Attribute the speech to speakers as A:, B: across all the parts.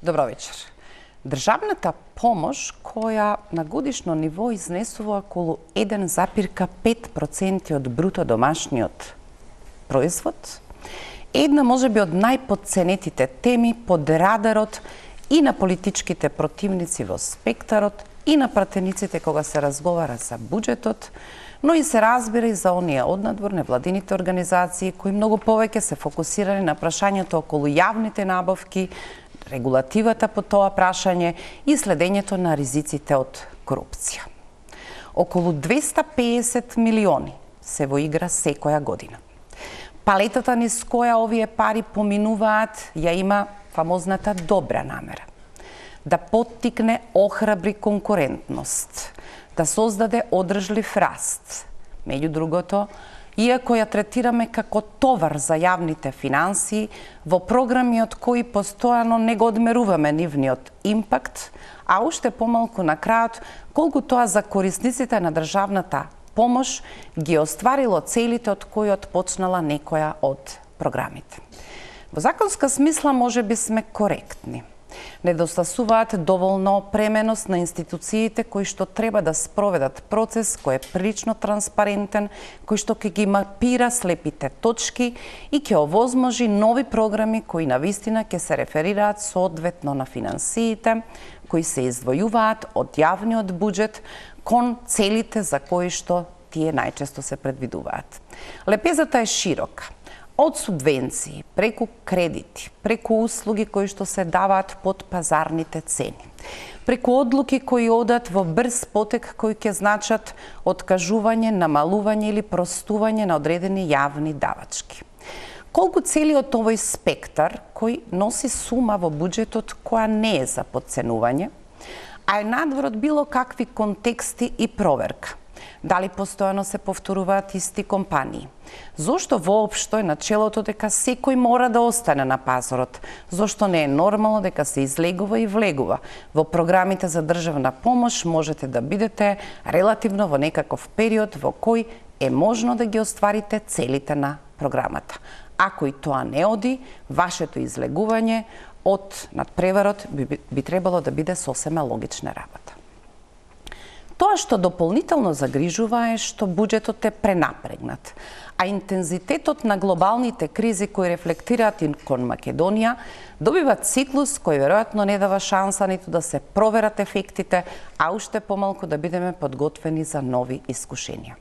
A: Добро вечер. Државната помош која на годишно ниво изнесува околу 1,5% од бруто домашниот производ, една можеби од најподценетите теми под радарот и на политичките противници во спектарот и на пратениците кога се разговара за буџетот, но и се разбира и за оние однадвор невладините организации кои многу повеќе се фокусирани на прашањето околу јавните набавки, регулативата по тоа прашање и следењето на ризиците од корупција. Околу 250 милиони се во игра секоја година. Палетата низ која овие пари поминуваат ја има фамозната добра намера. Да поттикне охрабри конкурентност, да создаде одржлив раст. Меѓу другото, иако ја третираме како товар за јавните финансии, во програми од кои постојано не го одмеруваме нивниот импакт, а уште помалку на крајот колку тоа за корисниците на државната помош ги остварило целите од кои почнала некоја од програмите. Во законска смисла можеби сме коректни. Недостасуваат доволно опременост на институциите кои што треба да спроведат процес кој е прилично транспарентен, кој што ќе ги мапира слепите точки и ќе овозможи нови програми кои навистина ќе се реферираат соодветно на финансиите кои се издвојуваат од јавниот буџет кон целите за кои што тие најчесто се предвидуваат. Лепезата е широка. Од субвенции, преку кредити, преку услуги кои што се даваат под пазарните цени, преку одлуки кои одат во брз потек кои ќе значат откажување, намалување или простување на одредени јавни давачки. Колку целиот овој спектар кој носи сума во буџетот која не е за подценување, а е надвор од било какви контексти и проверка. Дали постојано се повторуваат исти компании? Зошто воопшто е начелото дека секој мора да остане на пазарот? Зошто не е нормално дека се излегува и влегува? Во програмите за државна помош можете да бидете релативно во некаков период во кој е можно да ги остварите целите на програмата. Ако и тоа не оди, вашето излегување од надпреварот би требало да биде сосема логична работа. Тоа што дополнително загрижува е што буџетот е пренапрегнат, а интензитетот на глобалните кризи кои рефлектираат и кон Македонија добива циклус кој веројатно не дава шанса ниту да се проверат ефектите, а уште помалку да бидеме подготвени за нови искушенија.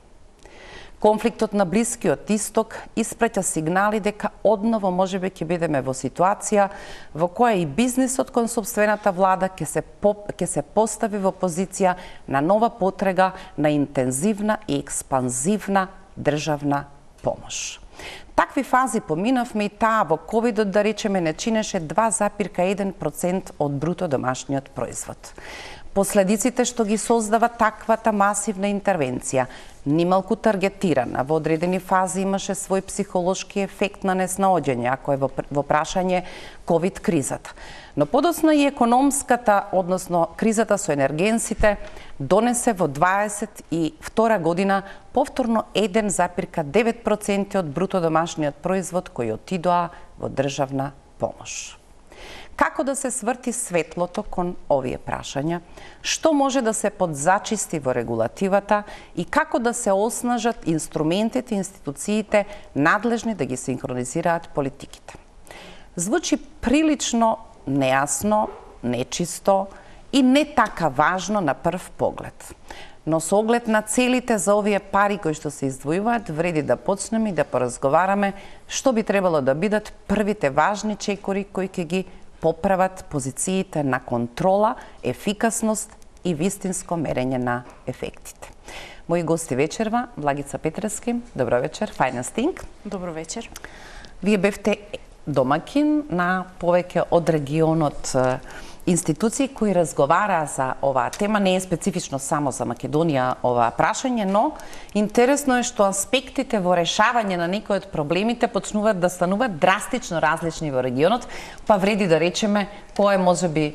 A: Конфликтот на Блискиот Исток испраќа сигнали дека одново можеби ќе бидеме во ситуација во која и бизнисот кон сопствената влада ќе се постави во позиција на нова потрега на интензивна и експанзивна државна помош. Такви фази поминавме и таа во ковидот, да речеме, не чинеше 2,1% од бруто домашниот производ. Последиците што ги создава таквата масивна интервенција, нималку таргетирана, во одредени фази имаше свој психолошки ефект на неснаоѓање, ако е во прашање ковид кризата. Но подоцна и економската, односно кризата со енергенсите, донесе во 22 година повторно 1,9% од бруто домашниот производ кои отидоа во државна помош. Како да се сврти светлото кон овие прашања, што може да се подзачисти во регулативата и како да се оснажат инструментите и институциите надлежни да ги синхронизираат политиките. Звучи прилично нејасно, нечисто и не така важно на прв поглед. Но со оглед на целите за овие пари кои што се издвојуваат, вреди да почнеме и да поразговараме што би требало да бидат првите важни чекори кои ќе ги поправат позициите на контрола, ефикасност и вистинско мерење на ефектите. Мои гости вечерва, Благица Петрески, добро вечер, Finance Think.
B: Добро вечер.
A: Вие бевте домакин на повеќе од регионот институции кои разговараа за оваа тема. Не е специфично само за Македонија оваа прашање, но интересно е што аспектите во решавање на некои од проблемите почнуваат да стануваат драстично различни во регионот, па вреди да речеме кој е можеби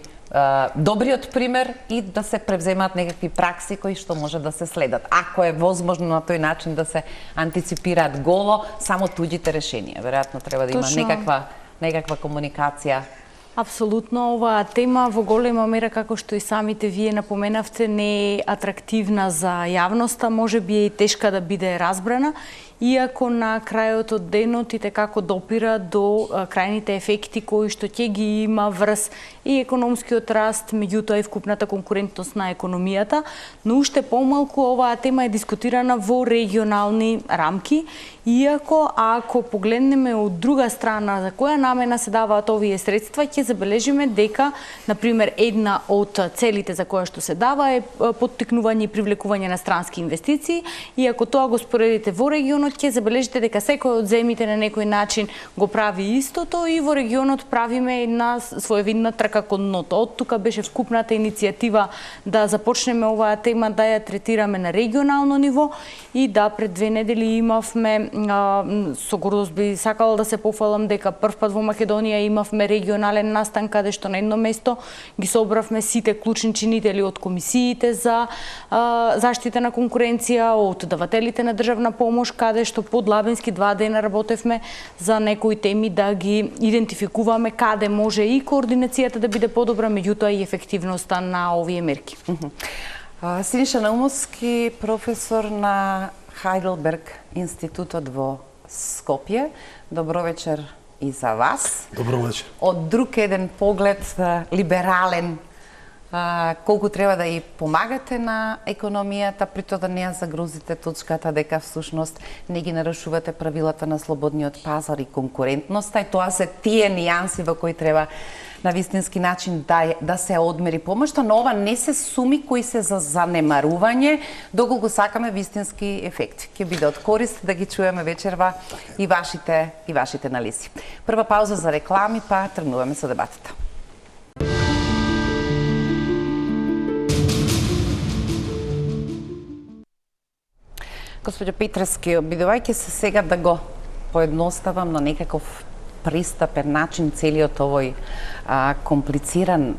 A: добриот пример и да се превземаат некакви пракси кои што може да се следат. Ако е возможно на тој начин да се антиципираат голо само туѓите решенија, веројатно треба да има некаква комуникација
B: Апсолутно, оваа тема во голема мера, како што и самите вие напоменавте, не е атрактивна за јавноста, можеби е и тешка да биде разбрана, иако на крајот од денот и како допира до крајните ефекти кои што ќе ги има врз и економскиот раст, меѓутоа и вкупната конкурентност на економијата, но уште помалку оваа тема е дискутирана во регионални рамки, иако ако погледнеме од друга страна за која намена се даваат овие средства, ќе забележиме дека, например, една од целите за која што се дава е поттикнување и привлекување на странски инвестиции, и ако тоа го споредите во регионот, ќе забележите дека секој од земјите на некој начин го прави истото и во регионот правиме една своевидна трка кон дното. Од тука беше вкупната иницијатива да започнеме оваа тема, да ја третираме на регионално ниво и да пред 2 недели имавме, со гордост би сакала да се пофалам дека првпат во Македонија имавме регионален настан каде што на едно место ги собравме сите клучни чинители од комисиите за заштита на конкуренција, од давателите на државна помош, каде што подлабински 2 дена работевме за некои теми да ги идентификуваме каде може и координацијата да биде подобра, меѓутоа и ефективноста на овие мерки.
A: Синиша Наумовски, професор на Хайделберг институтот во Скопје. Добро вечер и за вас.
C: Добро вечер.
A: Од друг еден поглед, либерален, колку треба да и помагате на економијата, при тоа да не ја загрузите точката дека всушност не ги нарушувате правилата на слободниот пазар и конкурентноста, и тоа се тие нијанси во кои треба на вистински начин да се одмери помошта, но ова не се суми кои се за занемарување, доколку сакаме вистински ефекти. Ќе биде од корист да ги чуеме вечерва и вашите анализи. Прва пауза за реклами, па тргнуваме со дебатата. Господјо Петрески, обидувајќи се сега да го поедноставам на некаков пристапен начин целиот овој комплициран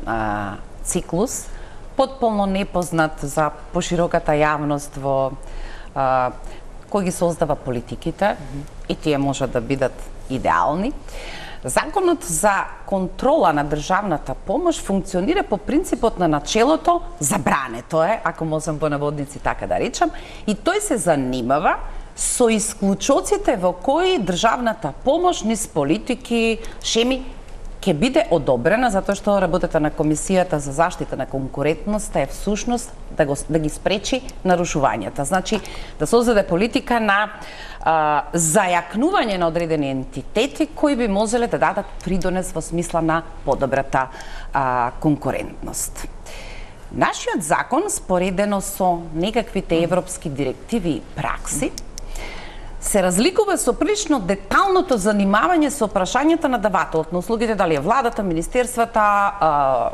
A: циклус, потполно непознат за пошироката јавност во кој ги создава политиките, и тие можат да бидат идеални. Законот за контрола на државната помош функционира по принципот на начелото забрането е, ако можам по наводници така да речам, и тој се занимава со исклучоците во кои државната помош низ политики, шеми, ќе биде одобрена, затоа што работата на Комисијата за заштита на конкурентноста е всушност да ги спречи нарушувањата. Значи, да создаде политика на зајакнување на одредени ентитети кои би можеле да дадат придонес во смисла на подобрата конкурентност. Нашиот закон, споредено со некаквите европски директиви и пракси, се разликува со прилично деталното занимавање со прашањата на давателот на услугите, дали е владата, министерствата,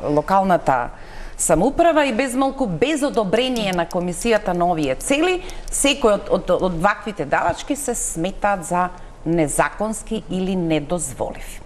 A: локалната самоуправа, и безмалку без одобрение на Комисијата на овие цели, секој од ваквите давачки се сметаат за незаконски или недозволиви.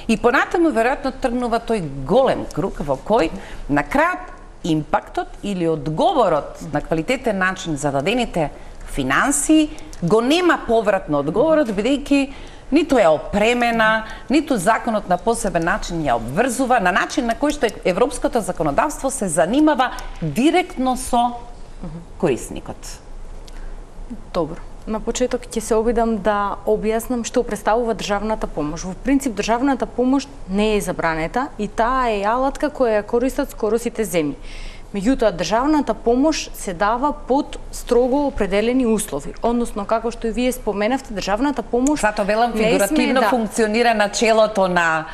A: И понатаму веројатно тргнува тој голем круг во кој на крајот импактот или одговорот на квалитетен начин за дадените финансии го нема повратно одговорот, бидејќи ниту е опремена, ниту законот на посебен начин ја обврзува, на начин на кој што европското законодавство се занимава директно со корисникот.
B: Добро. На почеток ќе се обидам да објаснам што представува државната помош. Во принцип, државната помош не е забранета и таа е алатка која ја користат скоро сите земји. Меѓутоа, државната помош се дава под строго определени услови. Односно, како што и вие споменавте, државната помош...
A: Затоа велам фигуративно функционира начелото на...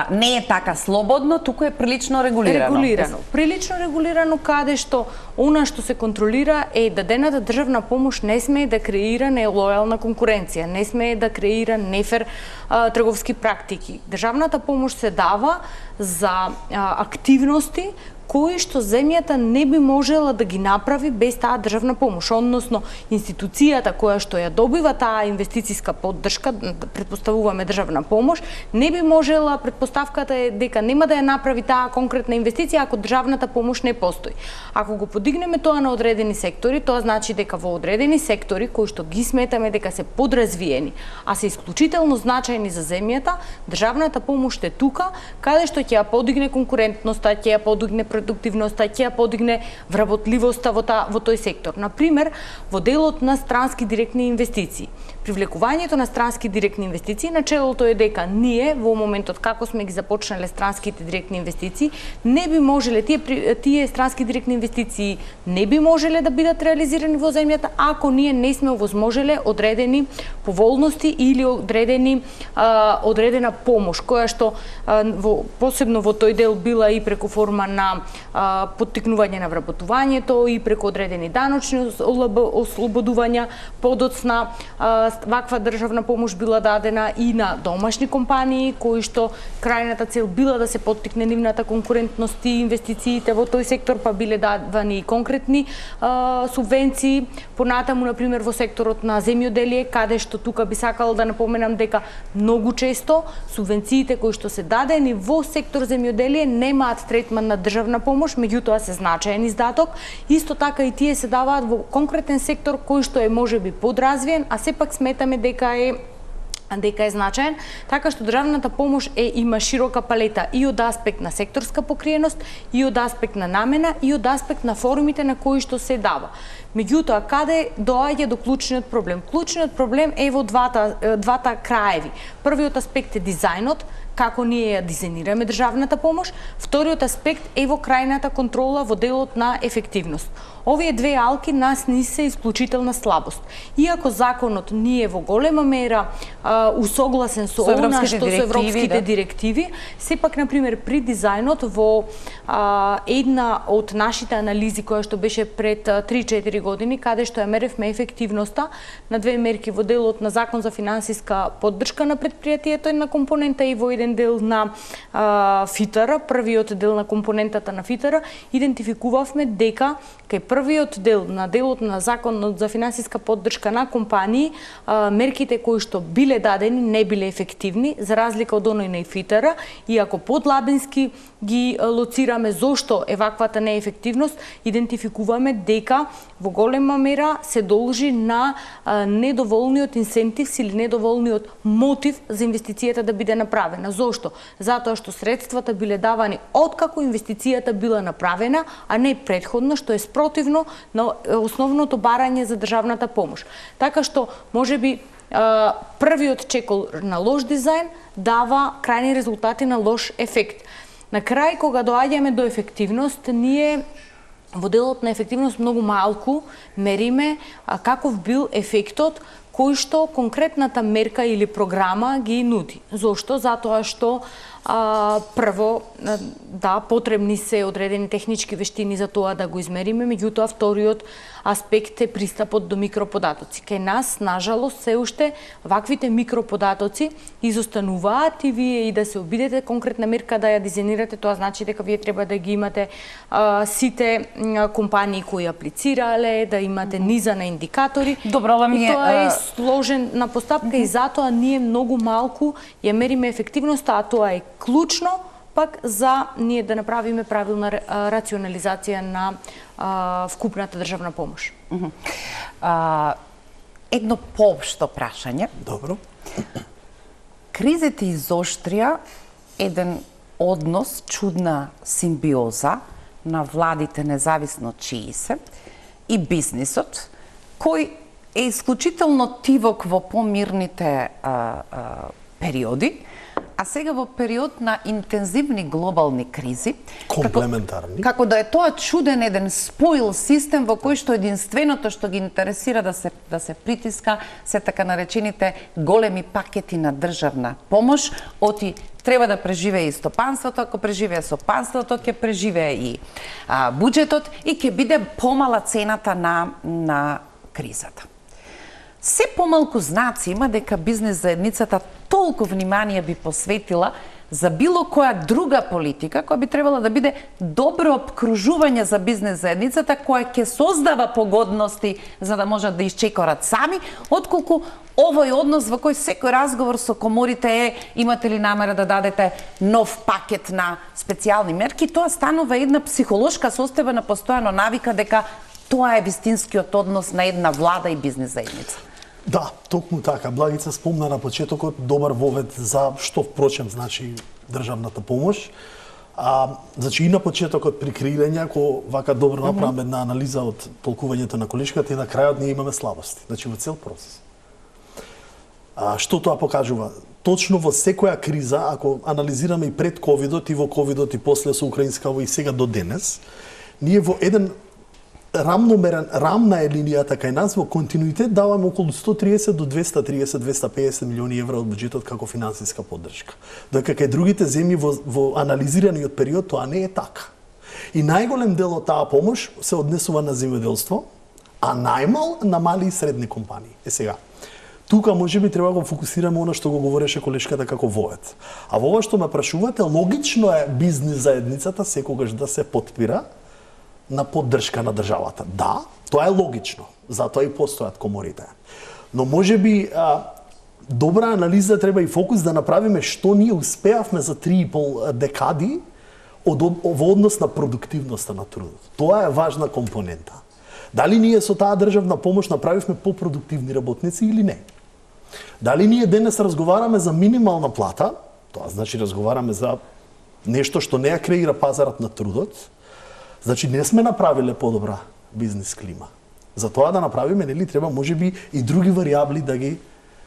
A: не е така слободно, туку е прилично регулирано.
B: Прилично регулирано, каде што она што се контролира е дадената државна помош не смее да креира нелојална конкуренција, не смее да креира нефер трговски практики. Државната помош се дава за активности кои што земјата не би можела да ги направи без таа државна помош, односно институцијата која што ја добива таа инвестициска поддршка, претпоставуваме државна помош, не би можела, претпоставката е дека нема да ја направи таа конкретна инвестиција ако државната помош не постои. Ако го подигнеме тоа на одредени сектори, тоа значи дека во одредени сектори кои што ги сметаме дека се подразвиени, а се исклучително значајни за земјата, државната помош е тука, каде што ќе ја подигне конкурентноста, ќе ја подигне продуктивноста, ќе ја подигне вработливоста во тој сектор. Например, во делот на странски директни инвестиции. Привлекувањето на странски директни инвестиции, начелото е дека ние во моментот како сме ги започнале странските директни инвестиции, не би можеле тие странски директни инвестиции не би можеле да бидат реализирани во земјата ако ние не сме овозможеле одредени поволности или одредена помош која што посебно во тој дел била и преку форма на поттикнување на вработувањето и преку одредени даночни ослободувања, подоцна ваква државна помош била дадена и на домашни компании кои што крајната цел била да се поттикне нивната конкурентност и инвестициите во тој сектор, па биле давани и конкретни субвенции. Понатаму, например, во секторот на земјоделие, каде што тука би сакала да напоменам дека многу често субвенциите кои што се дадени во сектор земјоделие немаат третман на државна помош, меѓутоа се значаен издаток. Исто така и тие се даваат во конкретен сектор кој што е можеби подразвиен, а сепак сметаме дека е значаен, така што државната помош има широка палета и од аспект на секторска покриеност, и од аспект на намена, и од аспект на формите на кои што се дава. Меѓутоа, каде доаѓа до клучниот проблем? Клучниот проблем е во двата краеви. Првиот аспект е дизајнот, како ние ја дизајнираме државната помош. Вториот аспект е во крајната контрола во делот на ефективност. Овие две алки нас ни се исклучителна слабост. Иако законот не е во голема мера усогласен со она што се европските директиви, сепак, например, при дизајнот во една од нашите анализи која што беше пред 3-4 години, каде што ја меревме ефективноста на две мерки во делот на Закон за финансиска поддршка на предпријатието, една компонента и во еден дел на ФИТР, првиот дел на компонентата на ФИТР, идентификувавме дека кај првиот дел на делот на Законот за финансиска поддршка на компании, мерките кои што биле дадени не биле ефективни, за разлика од оној на ФИТР, и ако подлабински ги лоцираме зошто е ваквата неефективност, идентификуваме дека во голема мера се должи на недоволниот инсентив или недоволниот мотив за инвестицијата да биде направена. Зошто? Затоа што средствата биле давани откако инвестицијата била направена, а не предходно, што е спротивно на основното барање за државната помош. Така што, можеби, првиот чекол на лош дизајн дава крајни резултати на лош ефект. На крај, кога доаѓаме до ефективност, ние во делот на ефективност многу малку мериме каков бил ефектот кој што конкретната мерка или програма ги нуди. Зошто? Затоа што прво, да, потребни се одредени технички вештини за тоа да го измериме, меѓутоа вториот аспект е пристапот до микроподатоци. Кај нас, нажалост, се уште ваквите микроподатоци изостануваат и вие и да се обидете конкретна мерка да ја дизајнирате, тоа значи дека вие треба да ги имате сите компании кои аплицирале, да имате низа на индикатори.
A: Добро,
B: и тоа е сложена постапка и затоа ние многу малку ја мериме ефективноста, а тоа е клучно пак за ние да направиме правилна рационализација на вкупната државна помош.
A: Едно поопшто прашање.
C: Добро.
A: Кризите изоштрија еден однос, чудна симбиоза на владите, независно чии се, и бизнисот, кој е исклучително тивок во помирните периоди, а сега во период на интензивни глобални кризи,
C: комплементарни,
A: како да е тоа чуден еден споил систем во кој што единственото што ги интересира да се притиска се така наречените големи пакети на државна помош, оти треба да преживее и стопанството, ако преживее стопанството, ќе преживее и буџетот и ќе биде помала цената на кризата. Се помалку знаци има дека бизнес заедницата толку внимание би посветила за било која друга политика која би требала да биде добро обкружување за бизнес заедницата, која ќе создава погодности за да можат да исчекорат сами, отколку овој однос во кој секој разговор со коморите е имате ли намера да дадете нов пакет на специјални мерки, тоа станува една психолошка состојба на постојано навика дека тоа е вистинскиот однос на една влада и бизнес заедница.
C: Да, токму така. Благица спомна на почетокот добар вовед за што впрочем значи државната помош. Значи и на почетокот при креирање, ако вака добро направиме една анализа од толкувањето на колешката и на крајот ние имаме слабости. Значи во цел процес. Што тоа покажува? Точно во секоја криза, ако анализираме и пред ковидот, и во ковидот, и после со украинска и сега до денес, ние во еден рамна е линијата кај нас, во континуитет даваме околу 130 до 230-250 милиони евра од буџетот како финансиска поддршка. Додека кај другите земји во анализираниот период тоа не е така. И најголем дел од таа помош се однесува на земјоделство, а најмал на мали и средни компании. Сега, тука можеби треба да го фокусираме она што го говореше колешката како вовед. А во ова што ме прашувате, логично е бизнес заедницата секогаш да се потпира на поддршка на државата. Да, тоа е логично, затоа и постојат коморите. Но можеби добра анализа треба и фокус да направиме што ние успеавме за 3,5 декади во однос на продуктивноста на трудот. Тоа е важна компонента. Дали ние со таа државна помош направивме попродуктивни работници или не? Дали ние денес разговараме за минимална плата, тоа значи разговараме за нешто што не ја креира пазарот на трудот, значи не сме направиле подобра бизнес клима. За тоа да направиме, нели, треба можеби и други варијабли да ги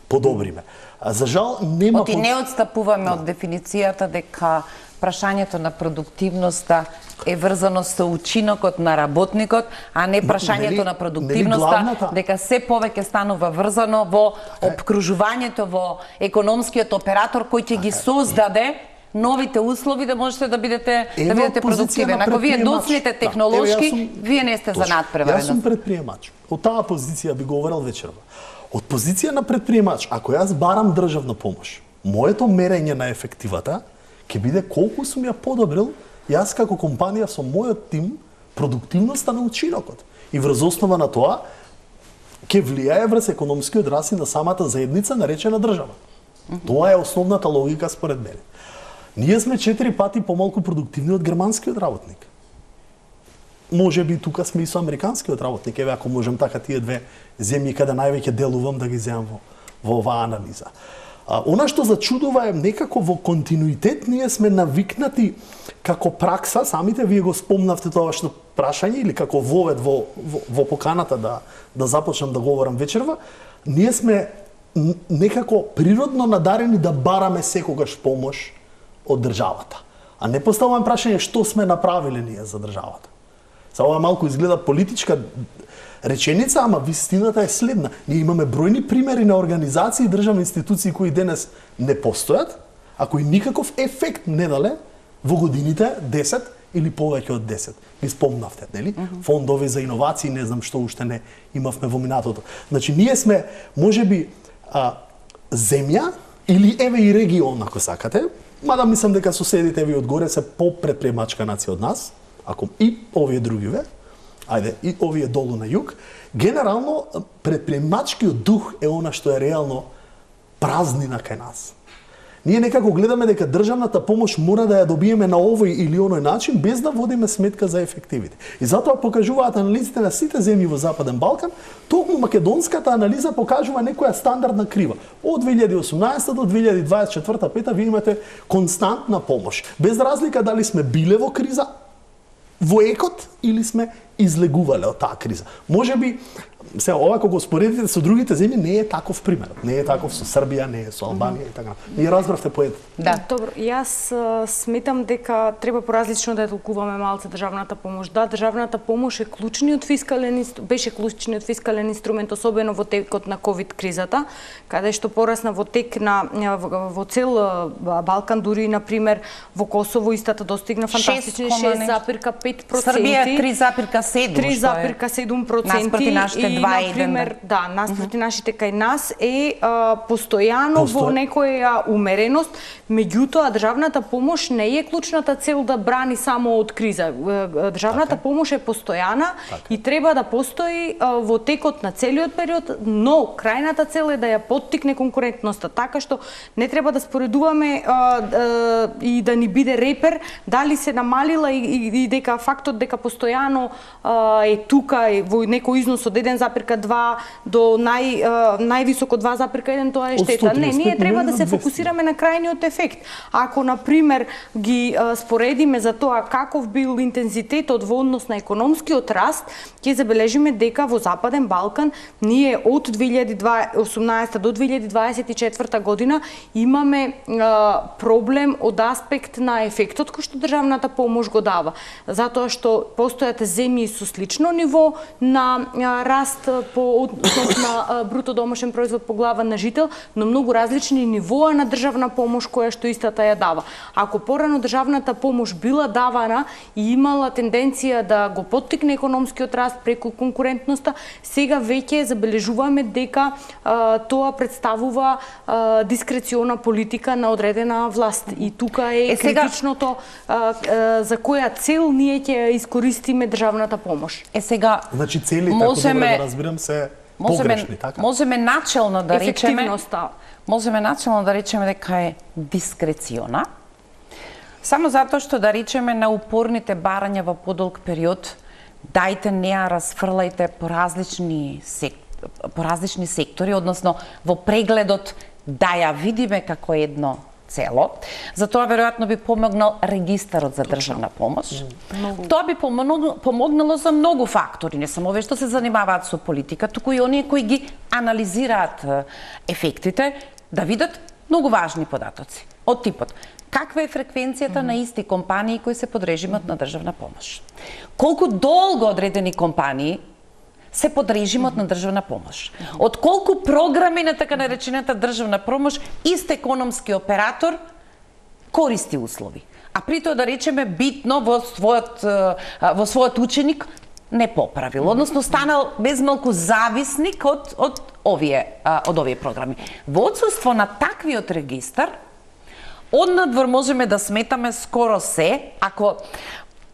C: подобриме. А за жал нема
A: не отстапуваме од дефиницијата дека прашањето на продуктивноста е врзано со учинокот на работникот, а не прашањето на продуктивноста дека се повеќе станува врзано во обкружувањето, во економскиот оператор кој ќе ги создаде новите услови да можете да бидете продуктивен. Ако вие доцнете технолошки, вие не сте за надпревареност.
C: Јас сум предприемач. Од таа позиција би говорел вечерва. Од позиција на предприемач, ако јас барам државна помош, моето мерење на ефективата ќе биде колку сум ја подобрил јас како компанија со мојот тим продуктивноста на учинокот. И врз основа на тоа ќе влијае врз економскиот раст на самата заедница наречена држава. Тоа е основната логика според мене. Ние сме 4 пати помалку продуктивни од германскиот работник. Може би тука сме и со американскиот работник, еве ако можем така тие две земји каде највеќе делувам да ги земам во оваа анализа. Она што зачудува е некако во континуитет ние сме навикнати како пракса, самите вие го спомнавте тоа што прашање или како вовед во поканата да започнам да говорам вечерва, ние сме некако природно надарени да бараме секогаш помош од државата. А не поставуваме прашање што сме направиле ние за државата. За ова малку изгледа политичка реченица, ама вистината е следна. Ние имаме бројни примери на организации и државни институции кои денес не постојат, а кои никаков ефект не дале во годините 10 или повеќе од 10. Ги спомнавте, нели? Фондови за иновации, не знам што уште не имавме во минатото. Значи ние сме можеби земја или еве и регион ако сакате, мада мислам дека соседите ви одгоре се попредприемачка нација од нас, ако и овие другиве, ајде, и овие долу на југ, генерално предприемачкиот дух е она што е реално празнина кај нас. Ние некако гледаме дека државната помош мора да ја добиеме на овој или оној начин без да водиме сметка за ефективите. И затоа покажуваат анализите на сите земји во Западен Балкан, токму македонската анализа покажува некоја стандардна крива. Од 2018 до 2024-5 вие имате константна помош, без разлика дали сме биле во криза, во екот или сме излегувале од таа криза. Можеби се ова кога го споредите со другите земји не е таков пример. Не е таков со Србија, не е со Албанија и така. Ние разбравте поет.
B: Да, добро. Јас сметам дека треба поразлично да ја толкуваме малце државната помош. Да, државната помош е беше клучниот фискален инструмент, особено во текот на ковид кризата, каде што порасна во тек во цел Балкан, дури на пример во Косово истата достигна фантастични 6,5%.
A: Србија 3,7%. 3,7%. Наспроти нашите 2,1%.
B: Например, да, наспроти нашите кај нас е постојано во некоја умереност, меѓутоа државната помош не е клучната цел да брани само од криза. Државната помош е постојана и треба да постои во текот на целиот период, но крајната цел е да ја поттикне конкурентноста, така што не треба да споредуваме и да ни биде репер дали се намалила и дека фактот дека постојано е тука во некој износ од 1,2 до највисоко 2,1, тоа е штета. Не, ние треба да се фокусираме на крајниот ефект. Ако на пример ги споредиме за тоа каков бил интензитетот во однос на економскиот раст, ќе забележиме дека во Западен Балкан ние од 2018 до 2024 година имаме проблем од аспект на ефектот кој што државната помош го дава, затоа што постојат земји со слично ниво на раст по однос на бруто домашен производ по глава на жител, но многу различни нивоа на државна помош која што истата ја дава. Ако порано државната помош била давана и имала тенденција да го поттикне економскиот раст преку конкурентноста, сега веќе забележуваме дека тоа представува дискрециона политика на одредена власт. И тука е критичното за која цел ние ќе искористиме државната помош.
C: Сега значи целите, ако добро да разбирам, се погрешни, така?
A: Можеме начелно да речеме дека е дискрециона. Само затоа што да речеме на упорните барања во подолг период, дајте не ја разфрлајте по различни сектори, односно во прегледот да ја видиме како едно цело. Затоа веројатно би помогнал регистарот за државна помош. Тоа би помогнало за многу фактори, не само овие што се занимаваат со политика, туку и оние кои ги анализираат ефектите, да видат многу важни податоци од типот каква е фреквенцијата на исти компании кои се под режимот на државна помош. Колку долго одредени компании се под режимот на државна помош. Од колку програми на така наречената државна помош ист економски оператор користи услови. А при тоа да речеме битно во својот ученик не поправил, односно станал безмалку зависник од овие програми. Во отсуство на таквиот регистар, однадвор можеме да сметаме скоро се, ако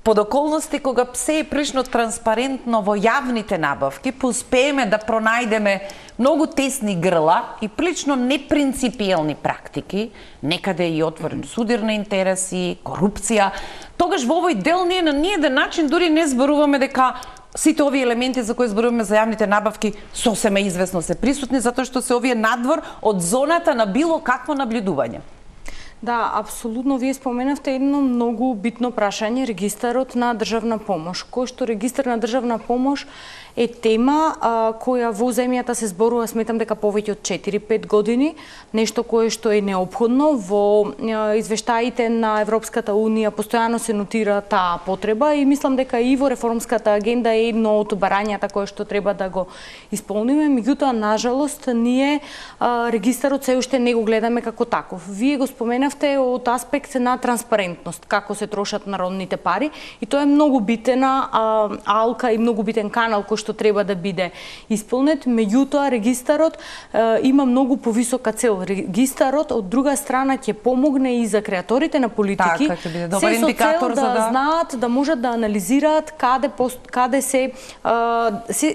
A: под околности кога се е прилично транспарентно во јавните набавки, успееме да пронајдеме многу тесни грла и прилично непринципиелни практики, некаде и отворен судир на интереси, корупција, тогаш во овој дел ние на ниеден начин дури не зборуваме дека сите овие елементи за кои зборуваме за јавните набавки сосема извесно се присутни, затоа што се овие надвор од зоната на било какво наблюдување.
B: Да, апсолутно, вие споменавте едно многу битно прашање, регистарот на државна помош. Кој што регистар на државна помош е тема која во земјата се зборува, сметам дека повеќе од 4-5 години, нешто кое што е неопходно. Во извештаите на Европската Унија постојано се нотира таа потреба и мислам дека и во реформската агенда е едно од барањата кое што треба да го исполниме. Меѓутоа, нажалост, ние регистарот се уште не го гледаме како таков. Вие го споменавте од аспект на транспарентност, како се трошат народните пари, и тоа е многу битена алка и многу битен канал кој што треба да биде исполнет. Меѓутоа, регистарот има многу повисока цел. Регистарот, од друга страна, ќе помогне и за креаторите на политики,
A: се со цел
B: да знаат, да можат да анализираат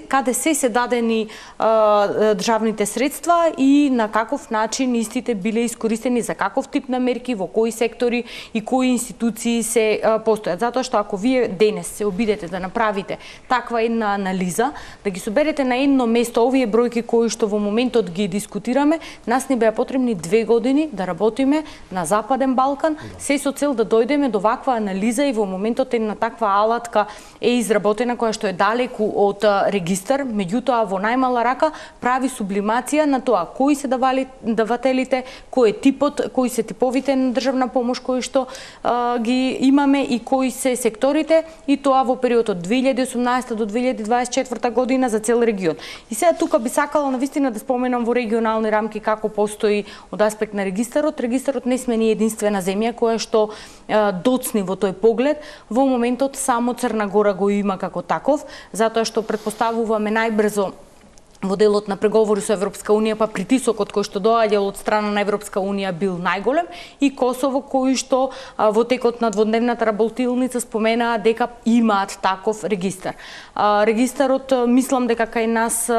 B: каде се дадени државните средства и на каков начин истите биле искористени, за каков тип на мерки, во кои сектори и кои институции се постојат. Затоа што ако вие денес се обидете да направите таква една анализа, да ги соберете на едно место овие бројки кои што во моментот ги дискутираме, нас не беа потребни 2 години да работиме на Западен Балкан, се со цел да дојдеме до ваква анализа, и во моментот една таква алатка е изработена која што е далеку од регистар, меѓутоа во најмала рака прави сублимација на тоа кои се давателите, кој е типот, кои се типовите видовите на државна помош кои што ги имаме и кои се секторите, и тоа во период од 2018 до 2024 година за цел регион. И сега тука би сакала навистина да споменам во регионални рамки како постои од аспект на регистарот. Регистарот не сме ни единствена земја која што доцни во тој поглед. Во моментот само Црна Гора го има како таков, затоа што претпоставуваме најбрзо во делот на преговори со Европска Унија, па притисокот кој што доаѓал од страна на Европска Унија бил најголем, и Косово кои што во текот на дводневната работилница споменаа дека имаат таков регистар. Регистарот мислам дека кај нас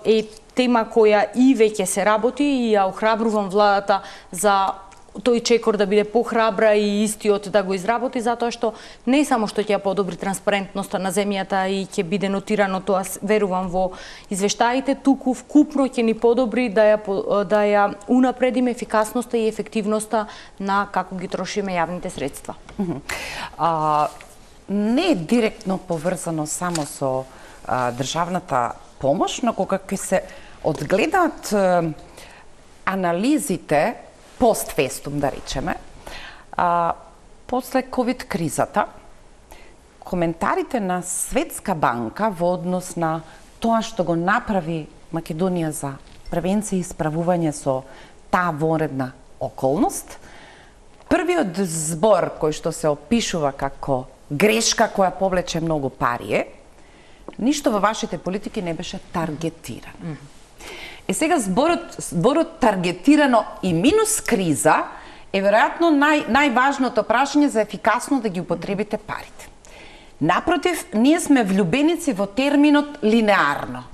B: е тема која и веќе се работи, и ја охрабрувам владата за тој чекор да биде похрабра и истиот да го изработи, затоа што не само што ќе ја подобри транспарентноста на земјата и ќе биде нотирано тоа, верувам, во извештаите, туку вкупно ќе ни подобри да ја унапредиме ефикасноста и ефективноста на како ги трошиме јавните средства.
A: Не е директно поврзано само со државната помош, но кога ќе се одгледаат анализите постфестум, да речеме, после ковид кризата, коментарите на Светска банка во однос на тоа што го направи Македонија за превенција и справување со таа вонредна околност, првиот збор кој што се опишува како грешка која повлече многу пари е, ништо во вашите политики не беше таргетирано. И сега зборот таргетирано и минус криза е веројатно најважното прашање за ефикасно да ги употребите парите. Напротив, ние сме влюбеници во терминот линеарно.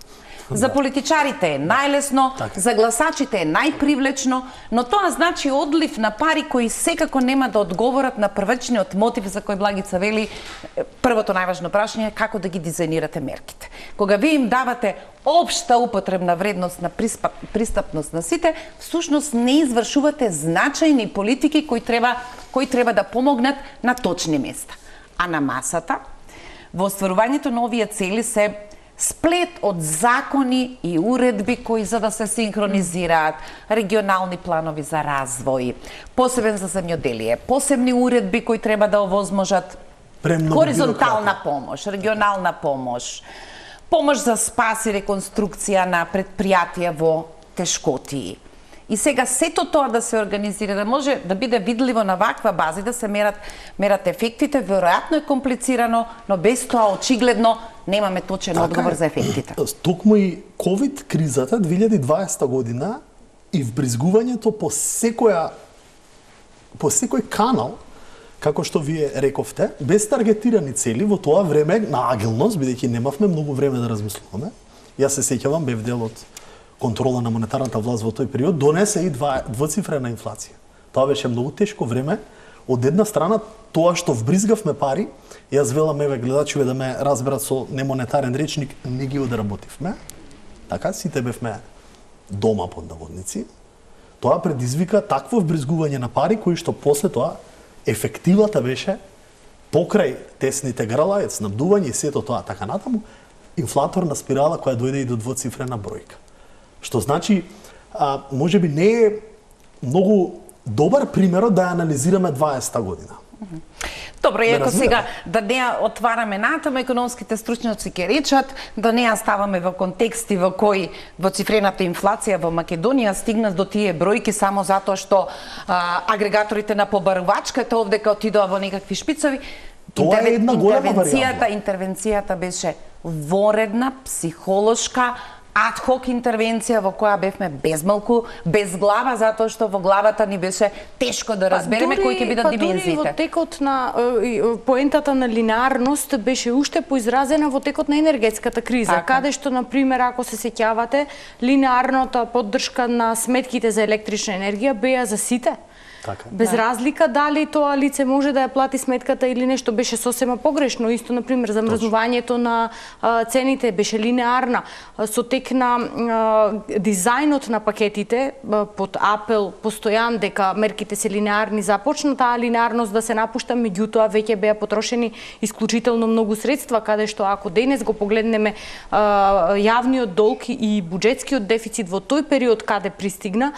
A: За политичарите е најлесно, за гласачите е најпривлечно, но тоа значи одлив на пари кои секако нема да одговорат на првичниот мотив за кој Благица вели првото најважно прашање е како да ги дизајнирате мерките. Кога ви им давате општа употребна вредност на пристапност на сите, всушност не извршувате значајни политики кои треба да помогнат на точни места. А на масата, во остварувањето на овие цели се сплет од закони и уредби кои за да се синхронизираат, регионални планови за развој, посебен за земјоделие, посебни уредби кои треба да овозможат хоризонтална помош, регионална помош, помош за спас и реконструкција на предпријатија во тешкотии. И сега сето тоа да се организира, да може да биде видливо на ваква база, да се мерат ефектите, веројатно е комплицирано, но без тоа очигледно немаме точен одговор за ефектите.
C: Токму и ковид кризата 2020 година и вбризгувањето по секој канал, како што вие рековте, без таргетирани цели во тоа време на агилност, бидејќи немавме многу време да размислуваме. Јас се сеќавам, бев дел од контрола на монетарната власт во тој период, донесе и двоцифрена инфлација. Тоа беше многу тешко време. Од една страна, тоа што вбризгавме пари, јас велам, еве гледачите да ме разберат со немонетарен речник, не ги одработивме. Така, сите бевме дома под наводници. Тоа предизвика такво вбризгување на пари, кои што после тоа ефективата беше покрај тесните грла, снабдување и сето тоа така натаму, инфлаторна спирала која дојде и до двоцифрена бројка. Што значи, може би не е многу добар примерот да ја анализираме 20-та година.
A: Добро, иако сега да не ја отвараме натаму, економските стручњаци ќе речат, да не ја ставаме во контексти во кои двоцифрената инфлација во Македонија стигна до тие бројки само затоа што агрегаторите на побарувачката овдека отидоа во некакви шпицови.
C: Тоа е една голема варијабла.
A: Интервенцијата беше воредна, психолошка, адхок интервенција во која бевме безмалку, без глава, затоа што во главата ни беше тешко да разбереме кои ќе бидат димензиите.
B: Во текот на поентата на линеарност беше уште поизразена во текот на енергетската криза, каде што, например, ако се сеќавате, линеарната поддршка на сметките за електрична енергија беа за сите.
C: Така.
B: Без разлика дали тоа лице може да ја плати сметката или нешто, беше сосема погрешно. Исто, например, замрзнувањето на цените беше линеарна. Со тек на дизајнот на пакетите под апел постојан дека мерките се линеарни, започна таа линеарност да се напушта, меѓутоа веќе беа потрошени исклучително многу средства, каде што ако денес го погледнеме јавниот долг и буџетскиот дефицит во тој период каде пристигна,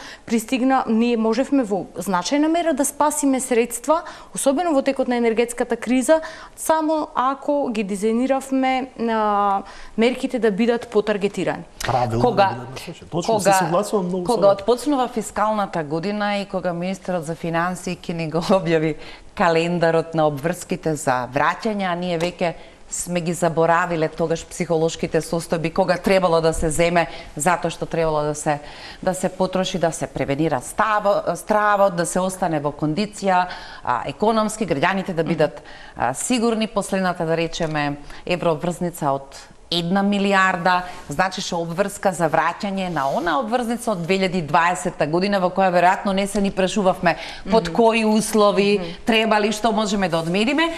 B: ние можевме во значајна значајна мера да спасиме средства, особено во текот на енергетската криза, само ако ги дизајниравме мерките да бидат потаргетирани.
A: Кога отпочнува фискалната година и кога министерот за финансии ќе ни го објави календарот на обврските за враќање, а ние веќе сме ги заборавиле тогаш психолошките состојби, кога требало да се земе, затоа што требало да се потроши, да се превенира стравот, да се остане во кондиција економски, граѓаните да бидат сигурни. Последната, да речеме, еврообврзница од 1 милиарда, значише обврска за враќање на она обврзница од 2020 година, во која веројатно не се ни прашувавме под кои услови, требали, што можеме да одмериме.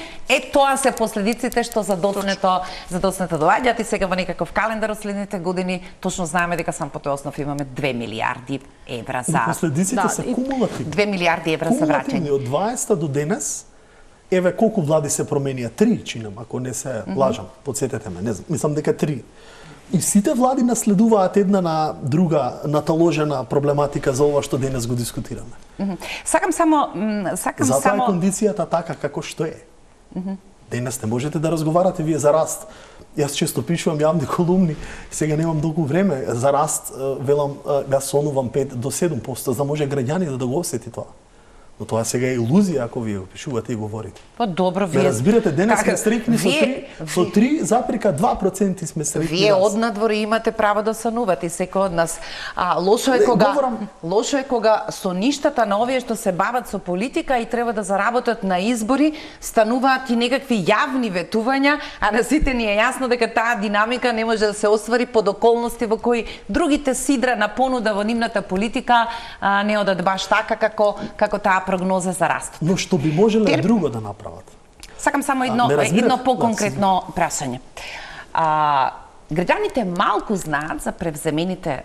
A: Тоа се последиците што задоцнето доаѓаат и сега во некаков календар од следните години точно знаеме дека само по тој основ имаме 2 милиарди евра за...
C: Последиците се кумулативни.
A: 2 милиарди евра за враќање.
C: Од 20 до денес, еве колку влади се променија? 3, чинам, ако не се лажам, подсетете ме, не знам, мислам дека 3. И сите влади наследуваат една на друга наталожена проблематика за ова што денес го дискутираме. Затоа е кондицијата така како што е. Денес не можете да разговарате вие за раст. Јас често пишувам јавни колумни, сега немам долго време, за раст велам, јас сонувам 5 до 7%, за да може граѓани да го осети тоа. Но тоа сега е илузија ако вие пишувате и говорите.
A: Па добро, вие...
C: разбирате, денес сме стрикни со 3,2% сме стрикни.
A: Вие однадвор имате право да санувате и секој од нас. Лошо е кога со ништата на овие што се бават со политика и треба да заработат на избори, стануваат и некакви јавни ветувања, а на сите ни е јасно дека таа динамика не може да се оствари под околности во кои другите сидра на понуда во нивната политика не одат баш така како таа прогноза за раст.
C: Но што би можеле друго да направат?
A: Сакам само едно поконкретно прашање. Граѓаните малку знаат за превземените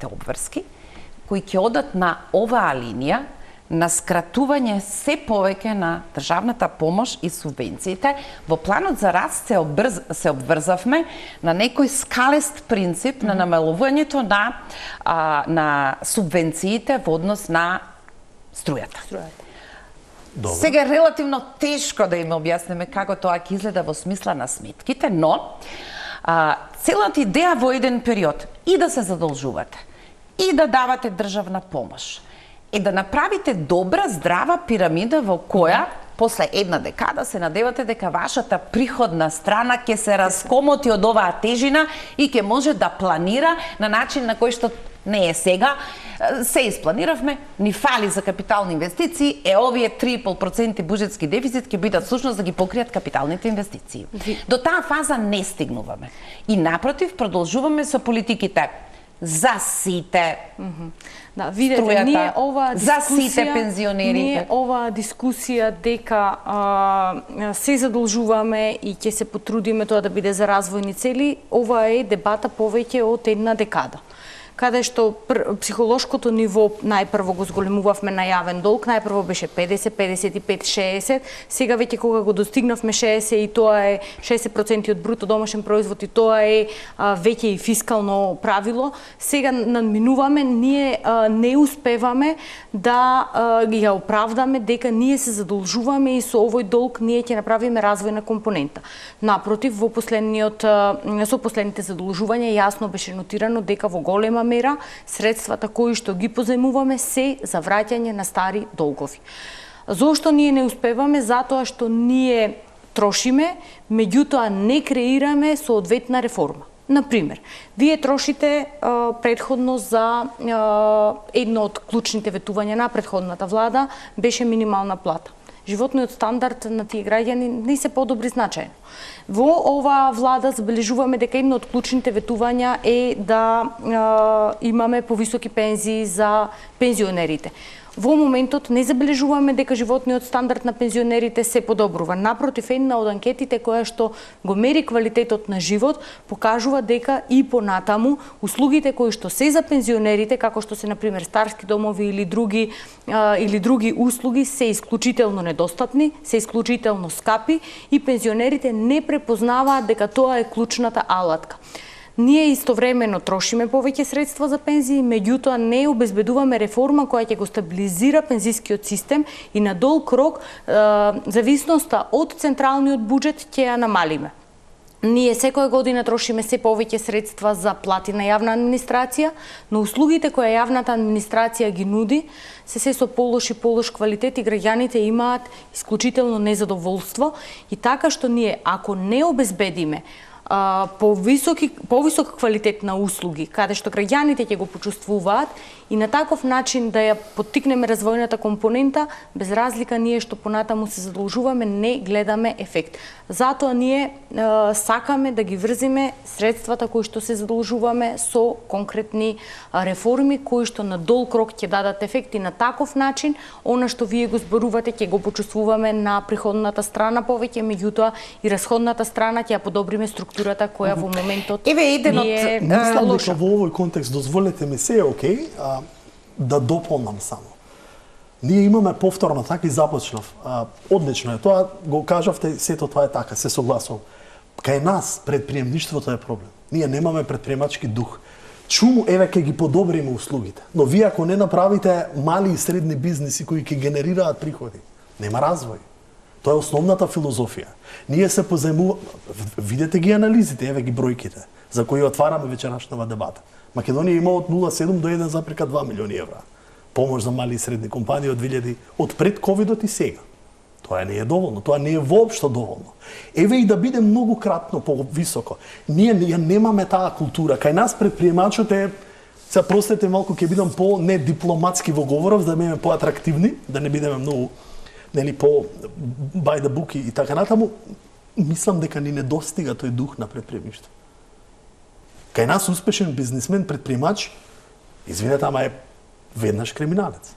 A: обврски кои ќе одат на оваа линија на скратување се повеќе на државната помош и субвенциите. Во планот за раст се обврзавме на некој скалест принцип на намалувањето на субвенциите во однос на струјата. Сега е релативно тешко да им објасниме како тоа ќе изгледа во смисла на сметките, но целата идеја во еден период и да се задолжувате, и да давате државна помош, е да направите добра, здрава пирамида во која после една декада се надевате дека вашата приходна страна ќе се раскомоти од оваа тежина и ќе може да планира на начин на кој што не е сега. Се испланиравме, ни фали за капитални инвестиции, овие 3,5% буџетски дефицит ќе бидат всушност да ги покријат капиталните инвестиции. До таа фаза не стигнуваме. И напротив, продолжуваме со политиките за сите.
B: Да, видете, ние оваа
A: дискусија, за сите пензионери.
B: Ние оваа дискусија дека се задолжуваме и ќе се потрудиме тоа да биде за развојни цели, ова е дебата повеќе од една декада. Каде што психолошкото ниво најпрво го зголемувавме на јавен долг, најпрво беше 50, 55, 60, сега веќе кога го достигнавме 60 и тоа е 60% од бруто домашен производ и тоа е веќе и фискално правило, сега надминуваме, ние не успеваме да ги оправдаме дека ние се задолжуваме и со овој долг ние ќе направиме развојна компонента. Напротив, со последните задолжувања јасно беше нотирано дека во голема мера средствата кои што ги позајмуваме се за враќање на стари долгови. Зошто ние не успеваме? Затоа што ние трошиме, меѓутоа не креираме соодветна реформа. Например, вие трошите предходно за едно од клучните ветувања на предходната влада беше минимална плата. Животниот стандард на тие граѓани не се подобри значајно. Во оваа влада забележуваме дека едно од клучните ветувања е да имаме повисоки пензии за пензионерите. Во моментот не забележуваме дека животниот стандард на пензионерите се подобрува. Напротив, една од анкетите која што го мери квалитетот на живот покажува дека и понатаму услугите кои што се за пензионерите, како што се например старски домови или други услуги, се исклучително недостапни, се исклучително скапи и пензионерите не препознаваат дека тоа е клучната алатка. Ние истовремено трошиме повеќе средства за пензии, меѓутоа не обезбедуваме реформа која ќе го стабилизира пензискиот систем и на долг рок зависноста од централниот буџет ќе ја намалиме. Ние секоја година трошиме се повеќе средства за плати на јавна администрација, но услугите кои јавната администрација ги нуди се со полош и полош квалитет и граѓаните имаат исклучително незадоволство и така што ние ако не обезбедиме повисок квалитет на услуги, каде што граѓаните ќе го почувствуваат и на таков начин да ја поттикнеме развојната компонента, без разлика ние што понатаму се задолжуваме, не гледаме ефект. Затоа ние сакаме да ги врзиме средствата кои што се задолжуваме со конкретни реформи кои што на долг рок ќе дадат ефект и на таков начин она што вие го зборувате ќе го почувствуваме на приходната страна повеќе, меѓутоа и расходната страна ќе ја подобриме структурата која во моментот е
C: мислам
B: лоша.
C: дека во овој контекст дозволете ми се окей, да дополнам само. Ние имаме повторно, така и започнав. Одлично е тоа, го кажавте, сето тоа е така, се согласувам. Кај нас предприемништвото е проблем. Ние немаме предприемачки дух. Чуму, еве ќе ги подобриме услугите. Но вие ако не направите мали и средни бизниси кои ќе генерираат приходи, нема развој. Тоа е основната филозофија. Ние се позајмуваме, видете ги анализите, еве ги бројките, за кои отвараме вечерашната дебата. Македонија има од 0,7 до 1,2 милиони евра помош за мали и средни компании од пред ковидот и сега. Тоа не е доволно, тоа не е воопшто доволно. Еве и да биде многу кратно повисоко. Ние немаме таа култура. Кај нас предприемачот е, се простете малку ќе бидам по не дипломатски во говоров, да бидеме поатрактивни, да не бидеме многу по by the book и така натаму, мислам дека ни недостига тој дух на предприемништво. Кај нас успешен бизнисмен, предприемач, извинете, ама е веднаш криминалец.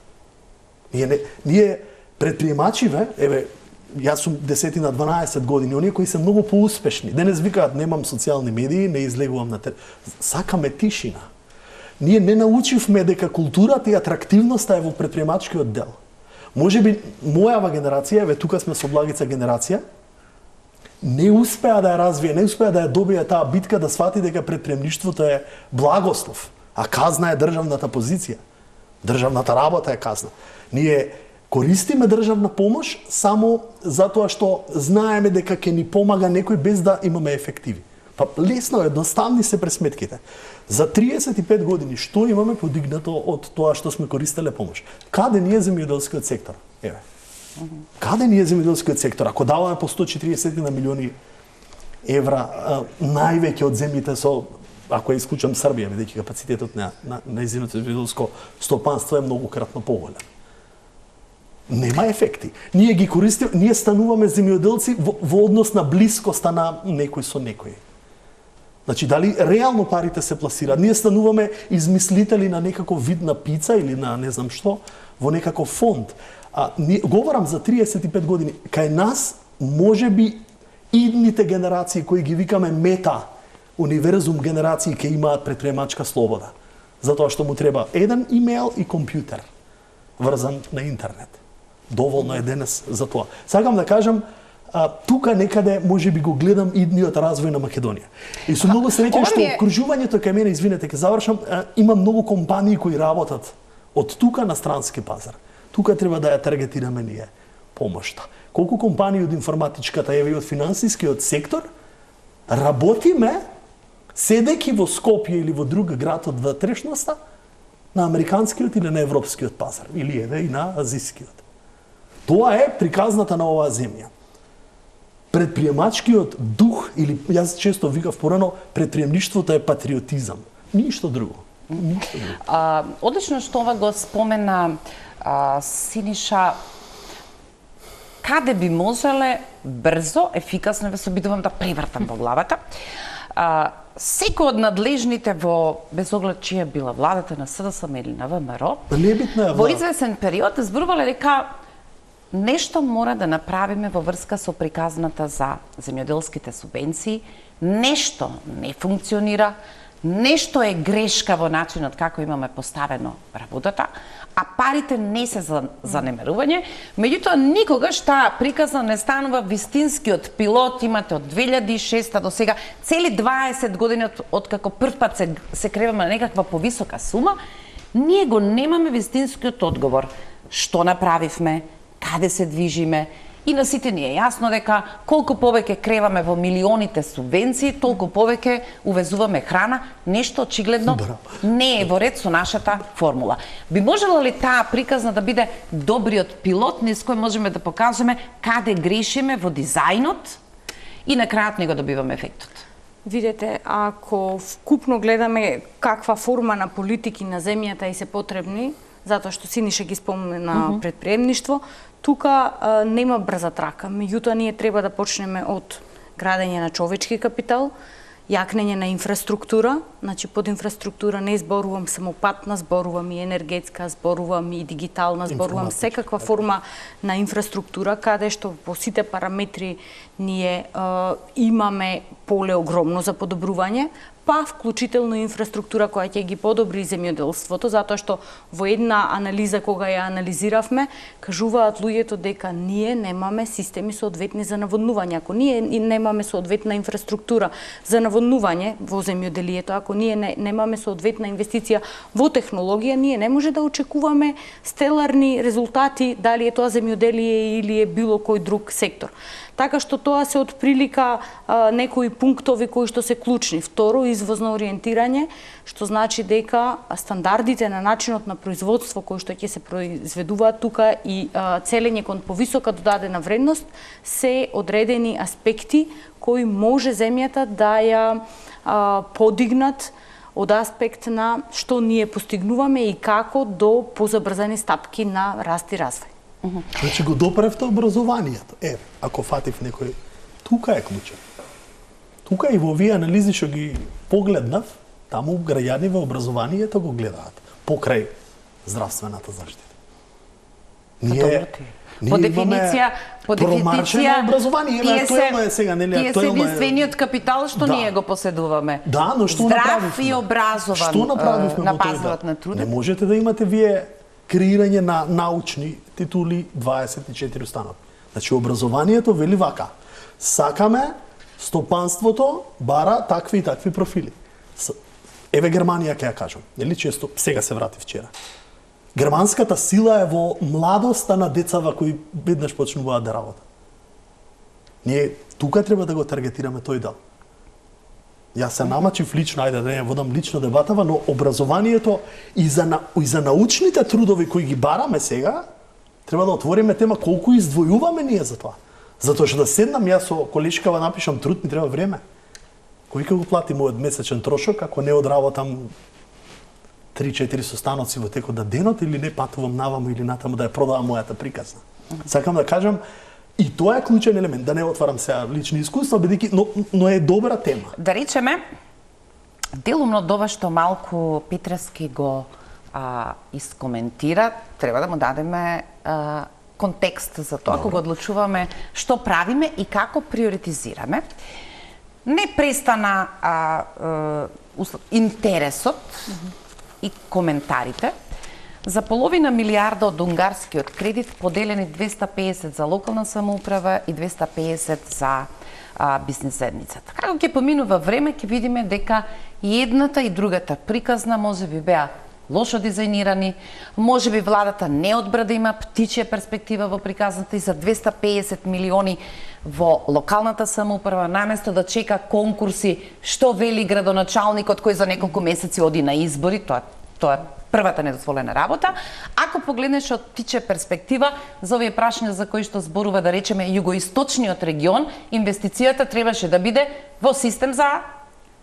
C: Ние предприемачиве, еве, јас сум 10 на 12 години, оние кои се многу поуспешни, денес викаат немам социјални медии, не излегувам на сакаме тишина. Ние не научивме дека културата и атрактивноста е во предприемачкиот дел. Можеби мојава генерација, еве тука сме со Благица генерација, не успеа да ја развие, не успеа да ја добие таа битка да свати дека предприемништвото е благослов, а казна е државната позиција. Државната работа е казна. Ние користиме државна помош само затоа што знаеме дека ќе ни помага некој без да имаме ефективи. Па лесно, едноставни се пресметките. За 35 години што имаме подигнато од тоа што сме користеле помош? Каде ни е земјоделскиот сектор? Еве. Каде ни е земјоделскиот сектор? Ако даваме по 140 на милиони евра, највеќе од земјите со, ако ја исклучам Србија, бидејќи капацитетот на нејзиното земјоделско стопанство е многукратно поголем. Нема ефекти. Ние ги користиме, ние стануваме земјоделци во однос на блискоста на некој со некој. Значи, дали реално парите се пласираат? Ние стануваме измислители на некаков вид на пица или на не знам што, во некаков фонд. Говорам за 35 години. Кај нас, можеби, идните генерации кои ги викаме мета, универзум генерации ќе имаат предприемачка слобода. Затоа што му треба еден имејл и компјутер, врзан на интернет. Доволно е денес за тоа. Сакам да кажам, тука некаде можеби го гледам идниот развој на Македонија. И сум многу среќен што окружувањето кај мене, извинете, ќе завршам, има многу компании кои работат од тука на странски пазар. Тука треба да ја таргетираме ние помошта. Колку компании од информатичката, еве и од финансискиот сектор, работиме седејќи во Скопје или во друг град од вътрешноста на американскиот или на европскиот пазар, или еве и на азискиот. Тоа е приказната на оваа земја. Предприемачкиот дух, или јас често викав порано, предприемништвото е патриотизам. Ништо друго. Ништо друго.
A: Одлично што ова го спомена Синиша. Каде би можеле брзо, ефикасно, ве се обидувам да превртам во главата, секој од надлежните во, без оглед чија била владата на СДСМ или на ВМРО, во извесен период зборувале дека нешто мора да направиме во врска со приказната за земјоделските субвенции, нешто не функционира, нешто е грешка во начинот како имаме поставено работата, а парите не се за занемарување, меѓутоа никогаш таа приказна не станува вистинскиот пилот, имате од 2006 до сега, цели 20 години од како прв пат се креваме на некаква повисока сума, ние го немаме вистинскиот одговор. Што направивме, каде се движиме, и на сите ни е јасно дека колку повеќе креваме во милионите субвенции, толку повеќе увезуваме храна, нешто очигледно не е во ред со нашата формула. Би можела ли таа приказна да биде добриот пилот низ кој можеме да покажеме каде грешиме во дизајнот и на крајот него добиваме ефектот?
B: Видете, ако вкупно гледаме каква форма на политики на земјата и се потребни, затоа што Синиша ги спомена предприемништво, тука нема брза трака. Меѓутоа, ние треба да почнеме од градење на човечки капитал, јакнење на инфраструктура, значи под инфраструктура не зборувам само патна, зборувам и енергетска, зборувам и дигитална, зборувам секаква форма на инфраструктура, каде што по сите параметри ние имаме поле огромно за подобрување, па вклучително инфраструктура која ќе ги подобри земјоделството, затоа што во една анализа кога ја анализиравме, кажуваат луѓето дека ние немаме системи соодветни за наводнување. Ако ние немаме соодветна инфраструктура за наводнување во земјоделието, ако ние немаме соодветна инвестиција во технологија, ние не може да очекуваме стеларни резултати, дали е тоа земјоделие или е било кој друг сектор. Така што тоа се отприлика некои пунктови кои што се клучни. Второ, извозно ориентирање, што значи дека стандардите на начинот на производство кои што ќе се произведуваат тука и целење кон повисока додадена вредност се одредени аспекти кои може земјата да ја подигнат од аспект на што ние постигнуваме и како до позабрзани стапки на раст и развој.
C: Значи го допревте образованието. Ако фатив некој, тука е клучен. Тука и во овие анализи што ги погледнав, таму граѓани во образованието го гледаат покрај здравствената заштита.
A: По дефиниција
C: образование,
A: тие
C: сега, нели,
A: се единствениот капитал што ние го поседуваме.
C: Да, но што направивме?
A: Здрав и образован
C: што направивме
A: на
C: во тој
A: пазарот на трудот.
C: Не можете да имате вие креирање на научни титули 24 установи. Значи образованието вели вака: сакаме стопанството бара такви и такви профили. Еве Германија ќе ја кажам, нели, често сега се врати вчера. Германската сила е во младоста на децава кои веднаш почнуваат да работат. Ние тука треба да го таргетираме тој дел. Јас се намачив лично, ајде да не водам лично дебатава, но образованието и за научните трудови кои ги бараме сега, треба да отвориме тема колку издвојуваме ние за тоа. Затоа што да седнам јас со колешкава напишам труд, ми треба време. Кој ќе го плати мојот месечен трошок ако не одработам 3-4 состаноци во текот на денот или не патувам наваму или натаму да ја продавам мојата приказна. Сакам да кажам, и тоа е клучен елемент, да не отварам сега лични искуства, бидејќи но е добра тема.
A: Да речеме, делумно ова што малку Петрески го искоментира, треба да му дадеме контекст за тоа, кога одлучуваме што правиме и како приоритизираме. Не престана интересот и коментарите. За половина милиарда од унгарскиот кредит поделени 250 за локална самоуправа и 250 за бизнис заедницата. Како ќе поминува време, ќе видиме дека и едната и другата приказна можеби беа лошо дизајнирани, можеби владата не одбра да има птичја перспектива во приказната и за 250 милиони во локалната самоуправа, наместо да чека конкурси, што вели градоначалникот кој за неколку месеци оди на избори, тоа е првата недозволена работа. Ако погледнеш од птичја перспектива, за овие прашања за кои што зборува, да речеме, југоисточниот регион, инвестицијата требаше да биде во систем за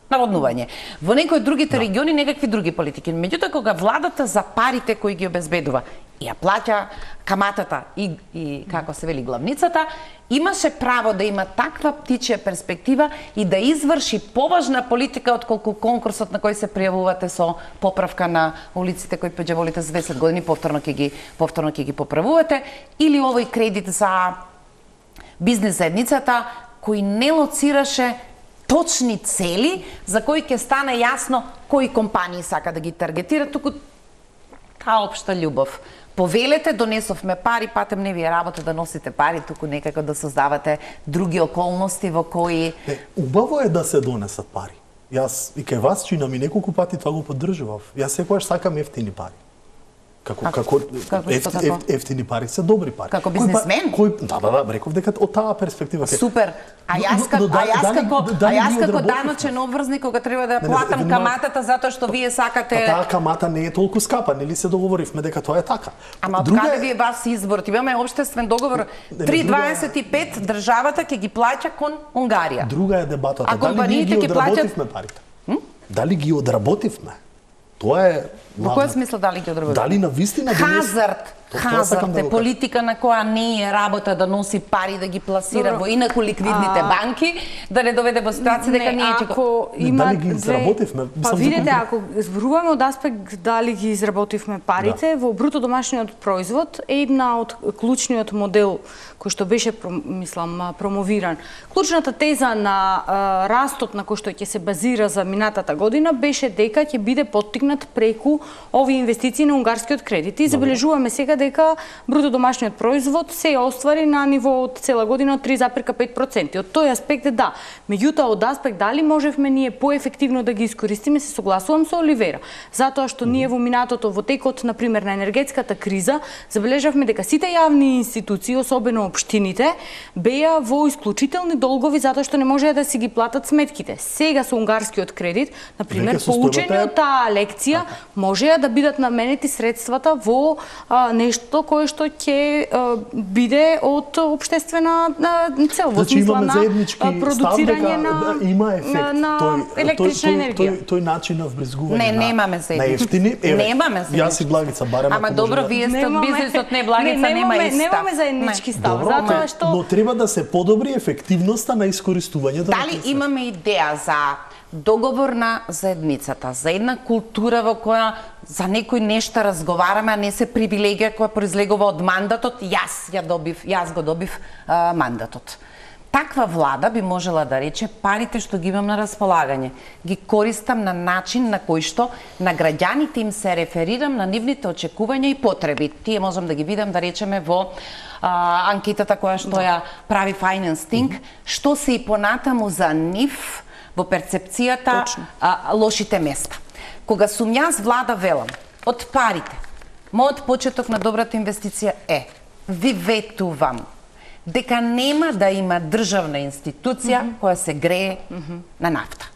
A: наводнување. Во некои другите региони некакви други политики. Меѓутоа, кога владата за парите кои ги обезбедува и ја плаќа каматата и како се вели главницата, имаше право да има таква птичја перспектива и да изврши поважна политика отколку конкурсот на кој се пријавувате со поправка на улиците кои пеџаволите за 10 години повторно ќе ги поправувате, или овој кредит за бизнес заедницата кој не лоцираше точни цели за кои ќе стане јасно кои компании сака да ги таргетира, туку таа општа љубов. Повелете, донесовме пари, патем не ви е работа да носите пари, туку некако да создавате други околности во кои...
C: Убаво е да се донесат пари. Јас и кај вас чина ми неколку пати това го поддржував. Јас секогаш сакам ефтини пари. Ефтини пари се добри пари.
A: Како бизнесмен?
C: Да, реков дека од таа перспектива.
A: Супер. А јас како даночен обврзник кога треба да платам каматата затоа што вие сакате...
C: Таа камата не е толку скапа, нели се договоривме дека тоа е така.
A: Ама од каде ви е вас изборот? Имаме општествен договор 3,25 државата ќе ги плаќа кон Унгарија.
C: Друга е дебатата. Дали ги одработивме парите? Дали ги одработивме? Тоа е...
A: Во кој смисла дали ги одработивме?
C: Дали навистина
A: Хазард е политика на која не е работа да носи пари да ги пласира во инаку ликвидните банки, да не доведе во ситуација дека ние
C: дали ги изработивме?
B: Па видите, ако зборуваме од аспект дали ги изработивме парите, во бруто домашниот производ е една од клучниот модел кој што беше промовиран. Клучната теза на растот на кој што ќе се базира за минатата година беше дека ќе биде поттикнат преку овие инвестиции на унгарскиот кредит. И забележуваме сега дека бруто домашниот производ се оствари на ниво од цела година од 3,5%. Од тој аспект да. Меѓутоа од аспект дали можевме ние поефективно да ги искористиме, се согласувам со Оливера. Затоа што ние во минатото, во текот на пример на енергетската криза, забележавме дека сите јавни институции, особено општините, беа во исклучителни долгови затоа што не можеа да си ги платат сметките. Сега со унгарскиот кредит, на пример, поучени од таа лекција, можеа да бидат наменети средствата во нешто кое што ќе биде од општествена цел, во смисла на продуцирање на електрична енергија.
C: Тој начин на вбрзгување
A: на немаме заеднички.
C: Немаме заеднички. Јас и Благица бараме.
A: Ама добро, вие сте од бизнисот, не Благица, нема иста.
B: Немаме заеднички став, затоа што...
C: Но треба да се подобри ефективноста на искористувањето.
A: Дали имаме идеја за договор на заедницата, за една култура во која за некои нешта разговараме, а не се привилегија која произлегува од мандатот, јас го добив мандатот. Таква влада би можела да рече парите што ги имам на располагање, ги користам на начин на кој што на граѓаните им се реферирам на нивните очекувања и потреби. Тие можам да ги видам, да речеме, во анкетата која што ја прави Finance Think, што се и понатаму за нив во перцепцијата лошите места. Кога сум јас влада, велам, од парите, мојот почеток на добрата инвестиција е, ви ветувам, дека нема да има државна институција која се грее на нафта.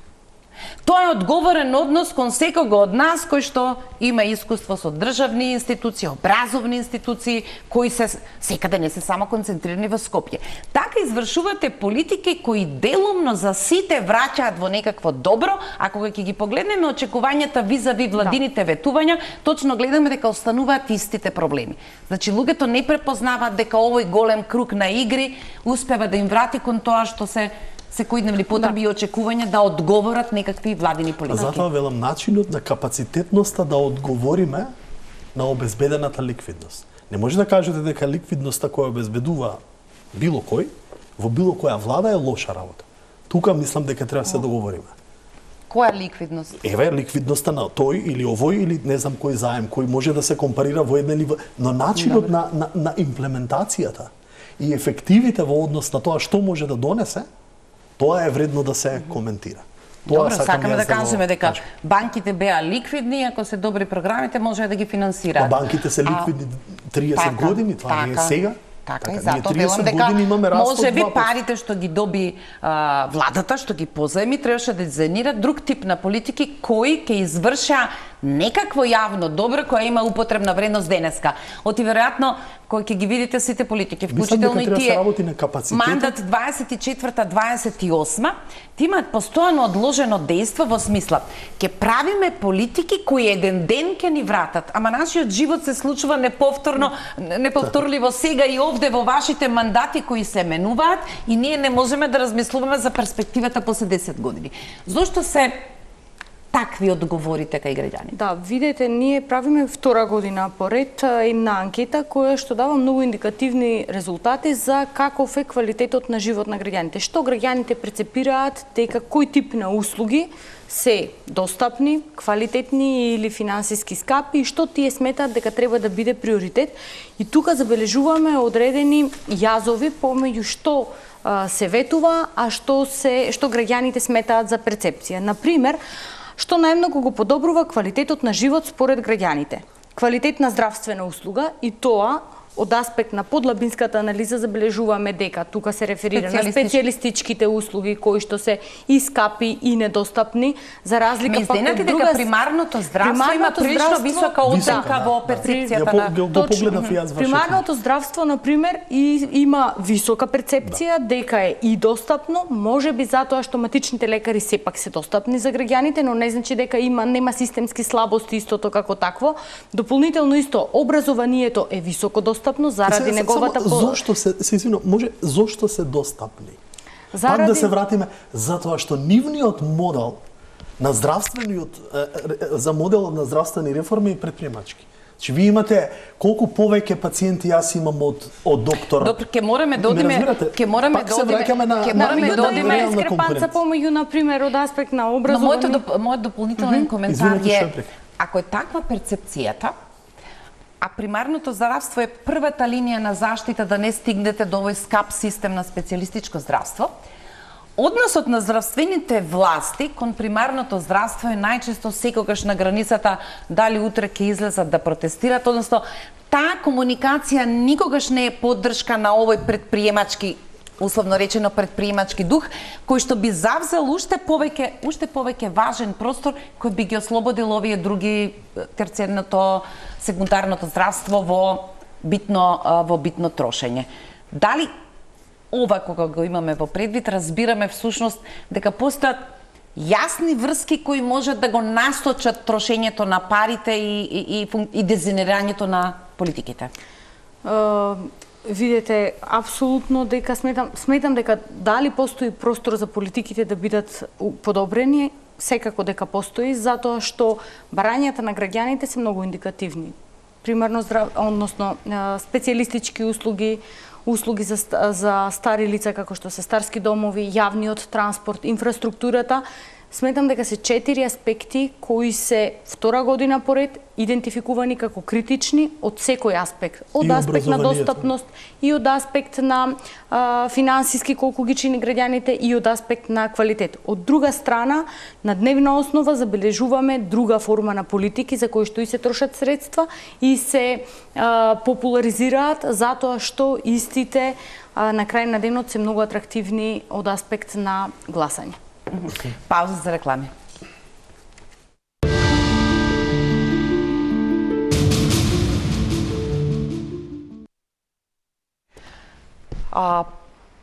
A: Тоа е одговорен однос кон секого од нас кој што има искуство со државни институции, образовни институции, кои се секаде не се само концентрирани во Скопје. Така извршувате политики кои делумно за сите враќаат во некакво добро, а кога ќе ги погледнеме очекувањата визави владините ветувања, точно гледаме дека остануваат истите проблеми. Значи луѓето не препознаваат дека овој голем круг на игри успева да им врати кон тоа што се секојдневни потреби и очекувања да одговорат некакви владини политики.
C: Затоа велам начинот на капацитетноста да одговориме на обезбедената ликвидност. Не може да кажете дека ликвидноста која обезбедува било кој, во било која влада е лоша работа. Тука мислам дека треба да се договориме.
A: Која ликвидност?
C: Еве ликвидноста на тој или овој или не знам кој заем кој може да се компарира во еден ниво, но начинот на имплементацијата и ефективите во однос на тоа што може да донесе, тоа е вредно да се коментира.
A: Добро, сакаме да кажеме дека банките беа ликвидни, ако се добри програмите, може да ги финансираат.
C: Банките се ликвидни 30 години, тоа не е сега.
A: Така и затоа велам дека може би парите што ги доби владата, што ги позаеми, требаше да дизајнира друг тип на политики кои ќе изврша некакво јавно добро која има употребна вредност денеска. Оти веројатно кои ќе ги видите сите политики, вклучително и тие мандат 24-28, ти имаат постојано одложено дејство во смисла ќе правиме политики кои еден ден ќе ни вратат, ама нашиот живот се случува неповторливо сега и овде во вашите мандати кои се менуваат и ние не можеме да размислуваме за перспективата после 10 години. Зошто се такви одговорите кај граѓаните?
B: Да, видете, ние правиме втора година поред една анкета која што дава многу индикативни резултати за каков е квалитетот на живот на граѓаните. Што граѓаните прецепираат дека кој тип на услуги се достапни, квалитетни или финансиски скапи и што тие сметаат дека треба да биде приоритет. И тука забележуваме одредени јазови помеѓу што се ветува, а што граѓаните сметаат за перцепција. Например, што најмногу го подобрува квалитетот на живот според граѓаните. Квалитетна здравствена услуга и тоа од аспект на подлабинската анализа забележуваме дека тука се реферира на специјалистичките услуги кои што се и скапи и недостапни, за разлика пак од друга
A: примарното здравство има прилично висока оценка во перцепцијата на
B: примарното здравство на пример има висока перцепција дека е и достапно, можеби затоа што матичните лекари сепак се достапни за граѓаните, но не значи дека нема системски слабости истото како такво. Дополнително исто образованието е високо достапно заради неговата
C: зошто зошто се достапни? Пак да се вратиме затоа што нивниот модел на за модел на здравствени реформи е предприемачки. Че ви имате колку повеќе пациенти јас имам од доктор.
A: Добро, ќе мораме да одиме
B: дискрепанца помеѓу на пример од аспект на образование.
A: Мојот дополнителен коментар е ако е таква перцепцијата, а примарното здравство е првата линија на заштита да не стигнете до овој скап систем на специјалистичко здравство, односот на здравствените власти кон примарното здравство е најчесто секогаш на границата дали утре ќе излезат да протестират, односно таа комуникација никогаш не е поддршка на овој предприемачки, условно речено предприемачки дух, кој што би завзел уште повеќе важен простор кој би ги ослободил овие други терцијарното, секундарното здравство во битно трошење. Дали ова кога го имаме во предвид, разбираме всушност дека постојат јасни врски кои можат да го насочат трошењето на парите и дезинерирањето на политиките?
B: Видете, апсолутно дека сметам дека дали постои простор за политиките да бидат подобрени, секако дека постои, затоа што барањата на граѓаните се многу индикативни. Примерно специјалистички услуги за стари лица како што се старски домови, јавниот транспорт, инфраструктурата. Сметам дека се 4 аспекти кои се втора година поред идентификувани како критични од секој аспект. Од аспект на достапност и од аспект на финансиски колку ги чини граѓаните и од аспект на квалитет. Од друга страна, на дневна основа забележуваме друга форма на политики за кои што и се трошат средства и се популаризираат затоа што истите на крај на денот се многу атрактивни од аспект на гласање.
A: Пауза за реклами.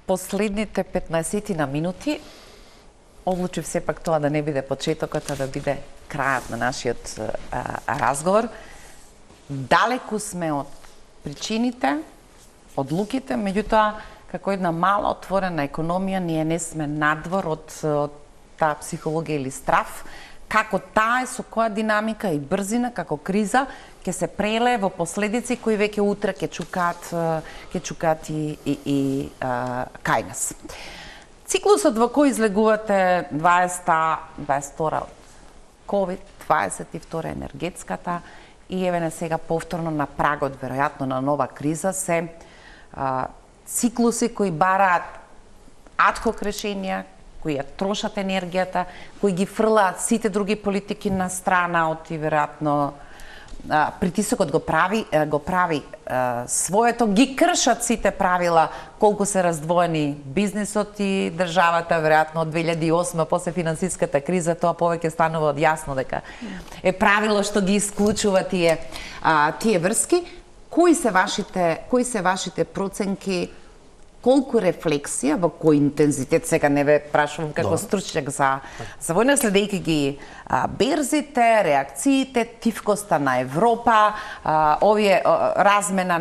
A: Последните 15 на минути одлучив сепак тоа да не биде почетокот, а да биде крајот на нашиот разговор. Далеку сме од причините, одлуките, меѓутоа како една мала отворена економија, ние не сме надвор од таа психологија или страв, како таа е со која динамика и брзина, како криза, ќе се прелее во последици кои веќе утре ќе чукаат и кај нас. Циклусот во кој излегувате 22 од COVID, 22 енергетската и еве сега повторно на прагот веројатно на нова криза се циклуси кои бараат адхок решенија, кои ја трошат енергијата, кои ги фрлаат сите други политики на страна од и веројатно притисокот го прави своето, ги кршат сите правила колку се раздвоени бизнисот и државата, веројатно од 2008 после финансиската криза тоа повеќе станува од јасно дека е правило што ги исклучува тие врски. Кои се вашите проценки, колку рефлексија, во кој интензитет, сега не ве прашувам како стручњак за војна, следејќи ги берзите, реакциите, тивкоста на Европа, овие размена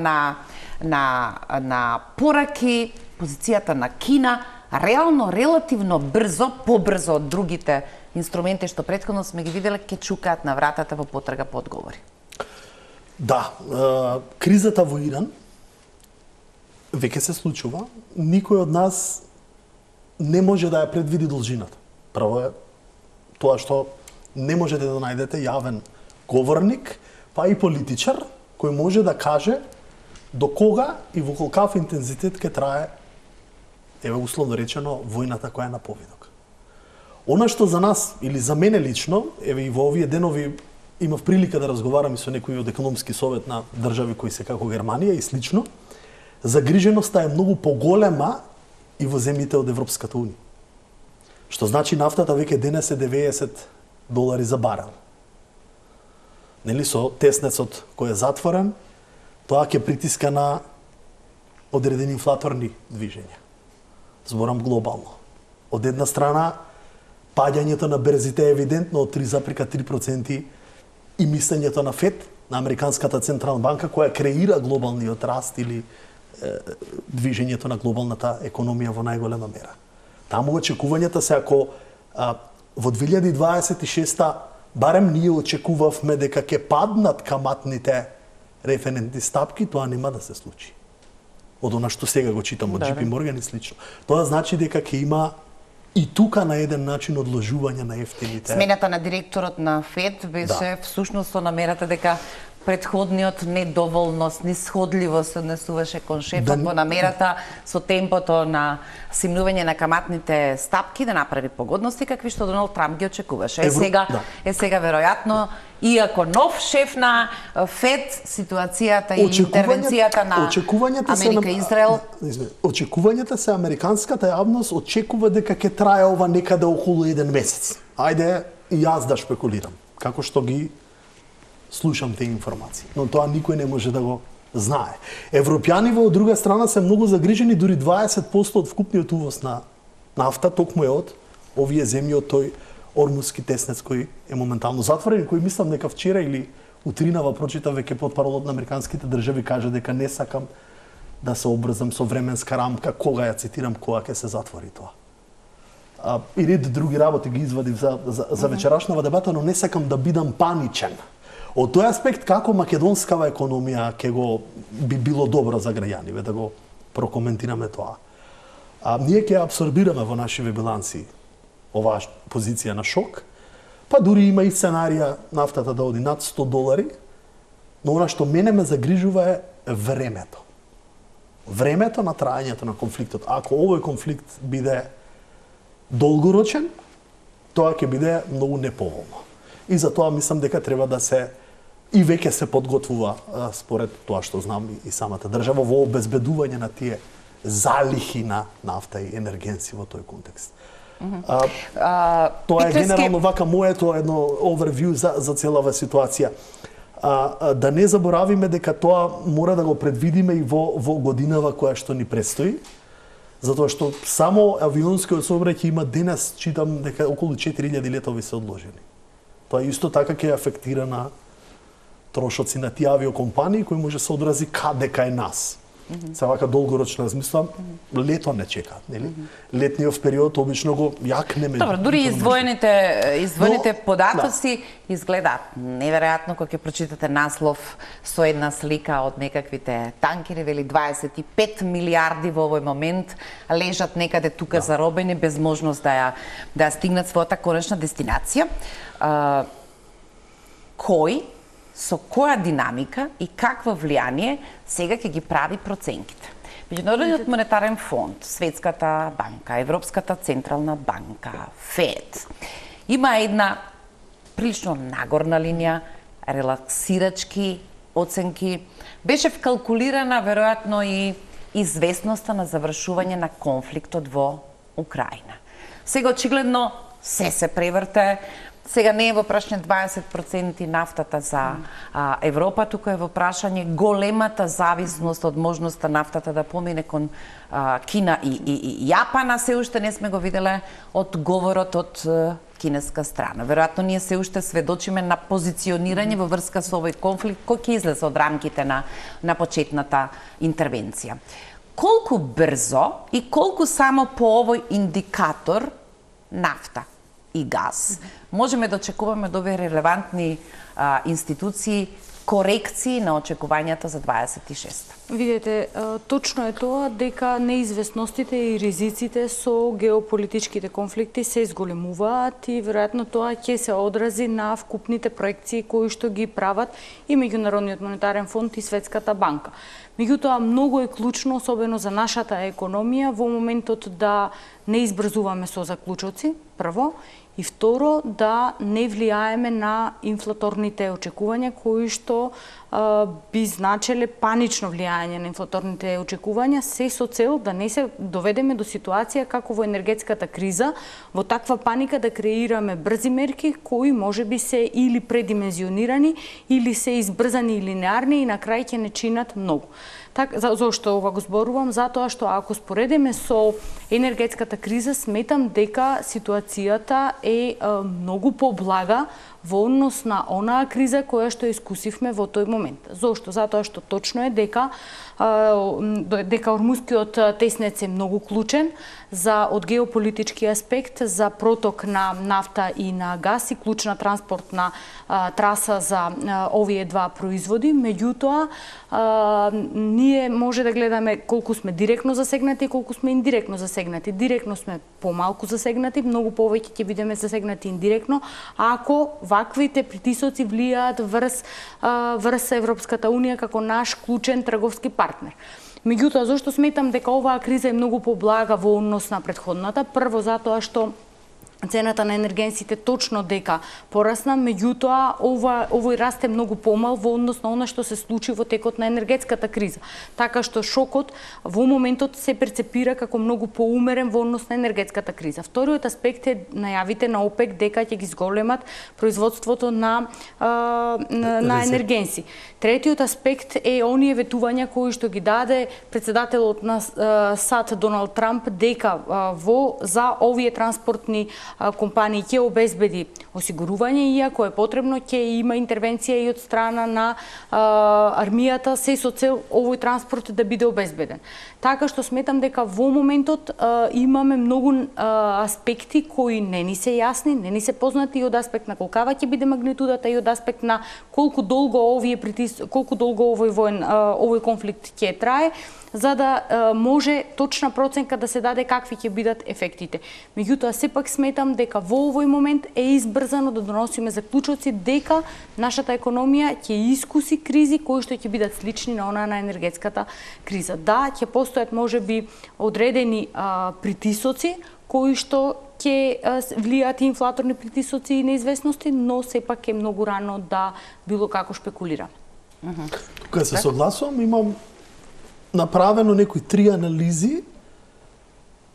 A: на пораки, позицијата на Кина, реално, релативно брзо, побрзо од другите инструменти што претходно сме ги виделе ќе чукаат на вратата во потрага по одговори.
C: Да, кризата во Иран веќе се случува. Никој од нас не може да ја предвиди должината. Право е тоа што не можете да најдете јавен говорник, па и политичар кој може да каже до кога и во колкав интензитет ќе трае, еве условно речено, војната која е на повидок. Она што за нас или за мене лично, еве и во овие денови имав прилика да разговарам и со некои од економски совет на држави кои се како Германија и слично, загриженоста е многу поголема и во земјите од Европската унија. Што значи нафтата веќе денес е $90 за барел. Нели, со теснецот кој е затворен, тоа ќе притиска на одредени инфлаторни движења. Зборам глобално. Од една страна, паѓањето на берзите е евидентно од 3,3% и мислењето на ФЕД, на Американската централна банка, која креира глобалниот раст или движењето на глобалната економија во најголема мера. Таму очекувањата се ако во 2026 барем ние очекувавме дека ќе паднат каматните референтни стапки, тоа нема да се случи. Од она што сега го читам од JP Morgan и слично. Тоа значи дека ќе има и тука на еден начин одложување на ефтините.
A: Смената на директорот на ФЕД беше всушност со намерата дека претходниот недоволно снисходливо се однесуваше кон шефот во намерата со темпото на симнување на каматните стапки да направи погодности какви што Доналд Трамп ги очекуваше. Сега веројатно, иако нов шеф на ФЕД, ситуацијата и интервенцијата на Америка и Израел.
C: Очекувањата се американската јавност очекува дека ќе трае ова некаде околу 1 месец. Ајде и јас да шпекулирам, како што ги слушам тие информации, но тоа никој не може да го знае. Европјани во друга страна се многу загрижени, дури 20% од вкупниот увоз на нафта токму е од овие земји, од тој Ормуски теснец кој е моментално затворен, кој мислам дека вчера или утринава прочитав веќе потпаролот на американските држави каже дека не сакам да се обрзам со временска рамка кога ја цитирам кога ќе се затвори тоа. И ред други работи ги извадив за вечерашнава дебата, но не сакам да бидам паничен. Од тој аспект, како македонскава економија би било добро за граѓаниве, да го прокоментираме тоа. Ние ќе абсорбираме во нашиве биланси оваа позиција на шок, па дури има и сценарија нафтата да оди над $100, но она што мене ме загрижува е времето. Времето на трајањето на конфликтот. Ако овој конфликт биде долгорочен, тоа ќе биде многу неповолно. И за тоа мислам дека треба да се и веќе се подготвува според тоа што знам и самата држава во обезбедување на тие залихи на нафта и енергенци во тој контекст. Тоа е генерално вака моето едно овервју за целава ситуација. Да не заборавиме дека тоа мора да го предвидиме и во годинава која што ни предстои, затоа што само авионскиот сообраќај има денес, читам дека околу 4000 летови се одложени. Тоа исто така ќе афектира на трошоци на тие авиокомпании кои може се одрази каде кај нас. Се вака долгорочно размислам, лето не чекаат, нели? Летниот период обично го јакнеме.
A: Добро, дури издвоените податоци изгледаат неверојатно кога ќе прочитате наслов со една слика од некаквите танкери, вели 25 милиарди во овој момент лежат некаде тука заробени без можност да ја стигнат својата конечна дестинација. Кој со која динамика и каква влијание сега ќе ги прави проценките. Меѓународниот монетарен фонд, Светската банка, Европската централна банка, ФЕД, има една прилично нагорна линија, релаксирачки оценки. Беше вкалкулирана веројатно и известноста на завршување на конфликтот во Украина. Сега очигледно се преврте. Сега не е во прашање 20% нафтата за Европа, туку е во прашање големата зависност од можноста нафтата да помине кон Кина и Јапан, а се уште не сме го виделе од говорот од кинеска страна. Веројатно ние се уште сведочиме на позиционирање во врска со овој конфликт кој ќе излезе од рамките на почетната интервенција. Колку брзо и колку само по овој индикатор нафта и газ, можеме да очекуваме од овие релевантни институции корекции на очекувањата за 26-та?
B: Видете, точно е тоа дека неизвестностите и ризиците со геополитичките конфликти се зголемуваат и веројатно тоа ќе се одрази на вкупните проекции кои што ги прават и Меѓународниот монетарен фонд и Светската банка. Меѓутоа, многу е клучно, особено за нашата економија, во моментот да не избрзуваме со заклучоци, прво, и второ, да не влијаеме на инфлаторните очекувања кои што би значеле панично влијање на инфлаторните очекувања, се со цел да не се доведеме до ситуација како во енергетската криза, во таква паника да креираме брзи мерки кои можеби се или предимензионирани, или се избрзани и линеарни и на крај ќе не чинат многу. Зошто ова го зборувам? Затоа што ако споредиме со енергетската криза, сметам дека ситуацијата е многу поблага во однос на онаа криза која што искусивме во тој момент. Зошто? Затоа што точно е дека Ормускиот теснец е многу клучен од геополитички аспект за проток на нафта и на газ и клучна транспортна траса за овие два производи. Меѓутоа, ние може да гледаме колку сме директно засегнати и колку сме индиректно засегнати. Директно сме помалку засегнати, многу повеќе ќе бидеме засегнати индиректно, ако ваквите притисоци влијаат врз Европската Унија како наш клучен трговски партнер. Меѓутоа, зашто сметам дека оваа криза е многу поблага во однос на претходната? Прво, затоа што цената на енергенсите точно дека порасна, меѓутоа овој раст е многу помал во однос на она што се случи во текот на енергетската криза. Така што шокот во моментот се перцепира како многу поумерен во однос на енергетската криза. Вториот аспект е најавите на ОПЕК дека ќе ги зголемат производството на енергенси. Третиот аспект е оние ветувања кои што ги даде председателот на САД Доналд Трамп дека за овие транспортни компании ќе обезбеди осигурување, иако е потребно ќе има интервенција и од страна на армијата, се со цел овој транспорт да биде обезбеден. Така што сметам дека во моментот имаме многу аспекти кои не ни се јасни, не ни се познати, и од аспект на колкава ќе биде магнитудата и од аспект на колку долго овој конфликт ќе трае, за да може точна проценка да се даде какви ќе бидат ефектите. Меѓутоа, сепак сметам дека во овој момент е избрзано да доносиме заклучоци дека нашата економија ќе искуси кризи кои што ќе бидат слични на она на енергетската криза. Да, ќе постојат можеби одредени притисоци кои што ќе влијаат инфлаторни притисоци и неизвестности, но сепак е многу рано да било како шпекулираме.
C: Тука се согласувам, имам направено некои 3 анализи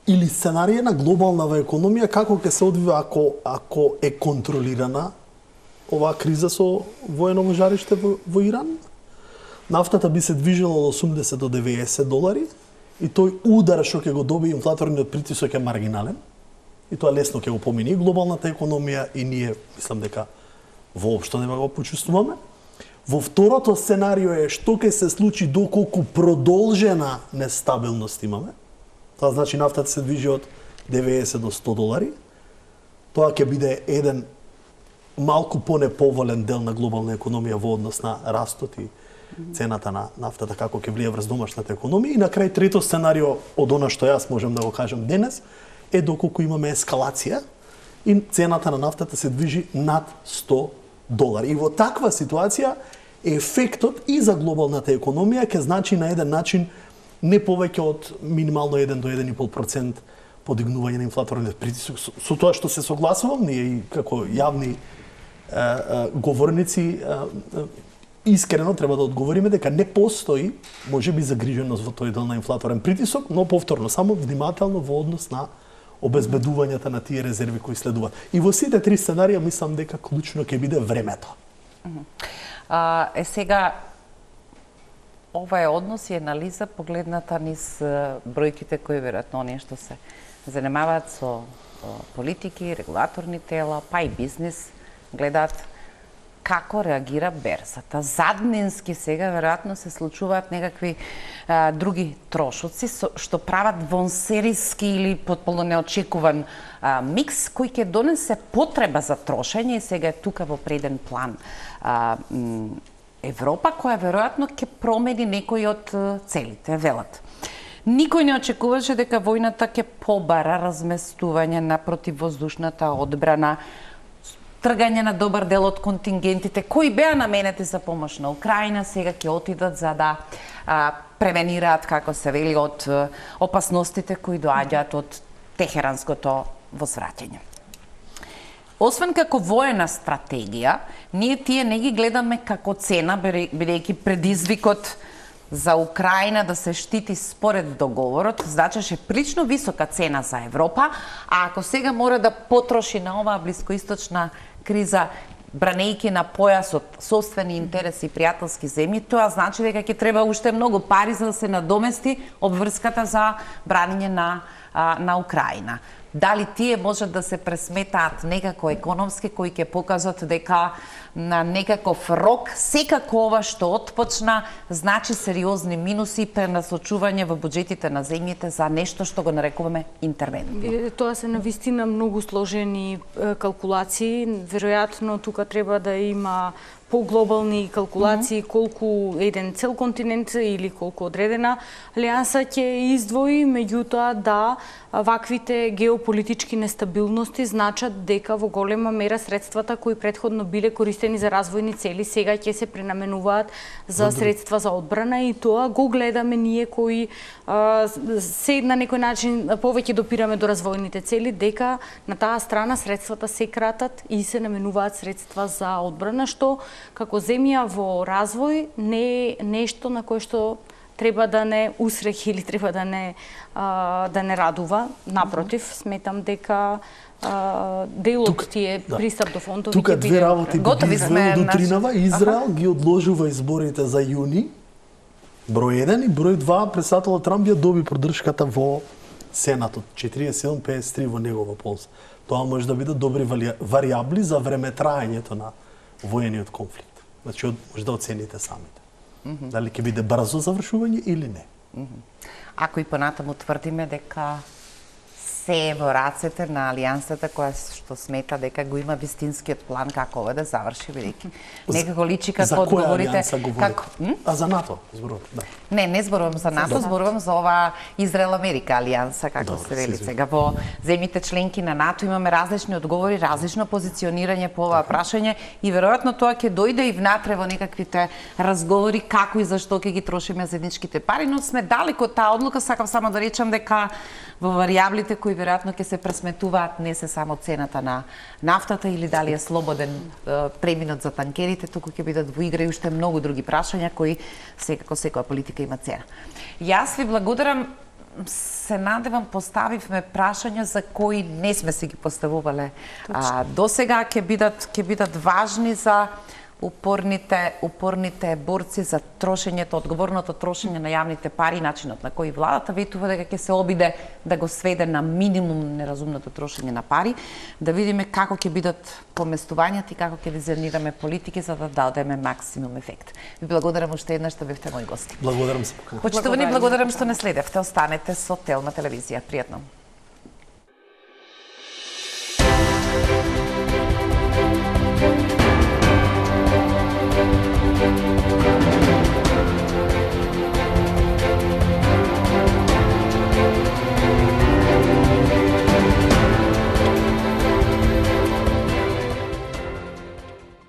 C: или сценарија на глобална економија како ќе се одвива ако е контролирана оваа криза со военово жариште во Иран. Нафтата би се движела од 80 до 90 долари и тој удар што ќе го добие инфлаторниот притисок е маргинален. И тоа лесно ќе го помине и глобалната економија и ние, мислам дека воопшто нема го почувствуваме. Во второто сценарио е што ќе се случи доколку продолжена нестабилност имаме. Тоа значи нафтата се движи од 90 до 100 долари. Тоа ќе биде еден малку понеповолен дел на глобална економија во однос на растот и цената на нафтата како ќе влие врз домашната економија. И на крај трето сценарио од она што јас можам да го кажам денес е доколку имаме ескалација и цената на нафтата се движи над 100 долари. И во таква ситуација ефектот и за глобалната економија ќе значи на еден начин не повеќе од минимално 1 до 1,5% подигнување на инфлаторниот притисок. Со тоа што се согласувам, ние и како јавни говорници искрено треба да одговориме дека не постои можеби загриженост во тој дел на инфлаторен притисок, но повторно само внимателно во однос на обезбедувањата на тие резерви кои следуваат. И во сите 3 сценарија мислам дека клучно ќе биде времето.
A: Сега, ова е однос и анализа погледната низ бројките кои веројатно оние што се занимаваат со политики, регулаторни тела, па и бизнис, гледаат како реагира берзата. Задненски сега веројатно се случуваат некакви други трошоци што прават вонсериски или потполно неочекуван микс кој ќе донесе потреба за трошење и сега е тука во преден план Европа која веројатно ќе промени некои од целите, велат. Никој не очекуваше дека војната ќе побара разместување на противвоздушната одбрана, тргање на добар дел од контингентите кои беа наменети за помош на Украина, сега ќе отидат за да превенираат, како се вели, од опасностите кои доаѓаат од техеранското возвраќање. Освен како воена стратегија, ние тие не ги гледаме како цена, бидејќи предизвикот за Украина да се штити според договорот значеше прилично висока цена за Европа, а ако сега мора да потроши на оваа блискоисточна криза бранејќи на појасот собствени интереси и пријателски земји, тоа значи дека ќе треба уште многу пари за да се надомести обврската за браниње на Украина. Дали тие можат да се пресметаат некако економски, кои ќе покажат дека на некаков рок секако ова што отпочна значи сериозни минуси и пренасочување во буџетите на земјите за нешто што го нарекуваме интервентно.
B: Тоа се навистина многу сложени калкулации. Веројатно тука треба да има поглобални калкулации колку еден цел континент или колку одредена алијанса ќе издвои, меѓутоа да ваквите геополитички нестабилности значат дека во голема мера средствата кои претходно биле користени за развојни цели сега ќе се пренаменуваат за средства за одбрана и тоа го гледаме ние кои се на некој начин повеќе допираме до развојните цели, дека на таа страна средствата се кратат и се наменуваат средства за одбрана, што како земја во развој не е нешто на кое што треба да не усрехи или треба да не радува. Напротив, сметам дека дел од тие пристап до фондови
C: тука две работи
A: готови сме
C: до тринава. Израел ги одложува изборите за јуни. Број 1 и број 2 председателот Трамп ја доби поддршката во Сенатот 47-53 во негова полза. Тоа може да биде добри варијабли за времетраењето на воениот конфликт. Значи може да оцените самите. Дали ќе биде брзо завршување или не.
A: Ако и понатаму тврдиме дека се во рацете на алијансата која што смета дека го има вистинскиот план како ова да заврши, бидејќи некако личи како одговорите
C: како а за НАТО зборувам, да.
A: Не зборувам за НАТО, зборувам за ова Израел-Америка алијанса, како се вели сега. Во земјите членки на НАТО имаме различни одговори, различно позиционирање по оваа прашање и веројатно тоа ќе дојде и внатре во некаквите разговори како и зашто ќе ги трошиме заедничките пари, но сме далеко од таа одлука. Сакам само да речам дека во варијаблите кои веројатно ќе се пресметуваат не се само цената на нафтата или дали е слободен преминот за танкерите, туку ќе бидат во игра и уште многу други прашања кои секако секоја политика има цена. Јас ви благодарам, се надевам поставивме прашања за кои не сме си ги поставувале до сега, ќе бидат важни за упорните борци за трошењето, одговорното трошење на јавните пари, начинот на кој владата ветува дека ќе се обиде да го сведе на минимум неразумното трошење на пари, да видиме како ќе бидат поместувањата и како ќе дизајнираме политики за да дадеме максимум ефект. Ви благодарам уште еднаш што бевте мои гости.
C: Благодарам се покана.
A: Почитувани, благодарам што не следевте. Останете со Телма телевизија. Пријатно.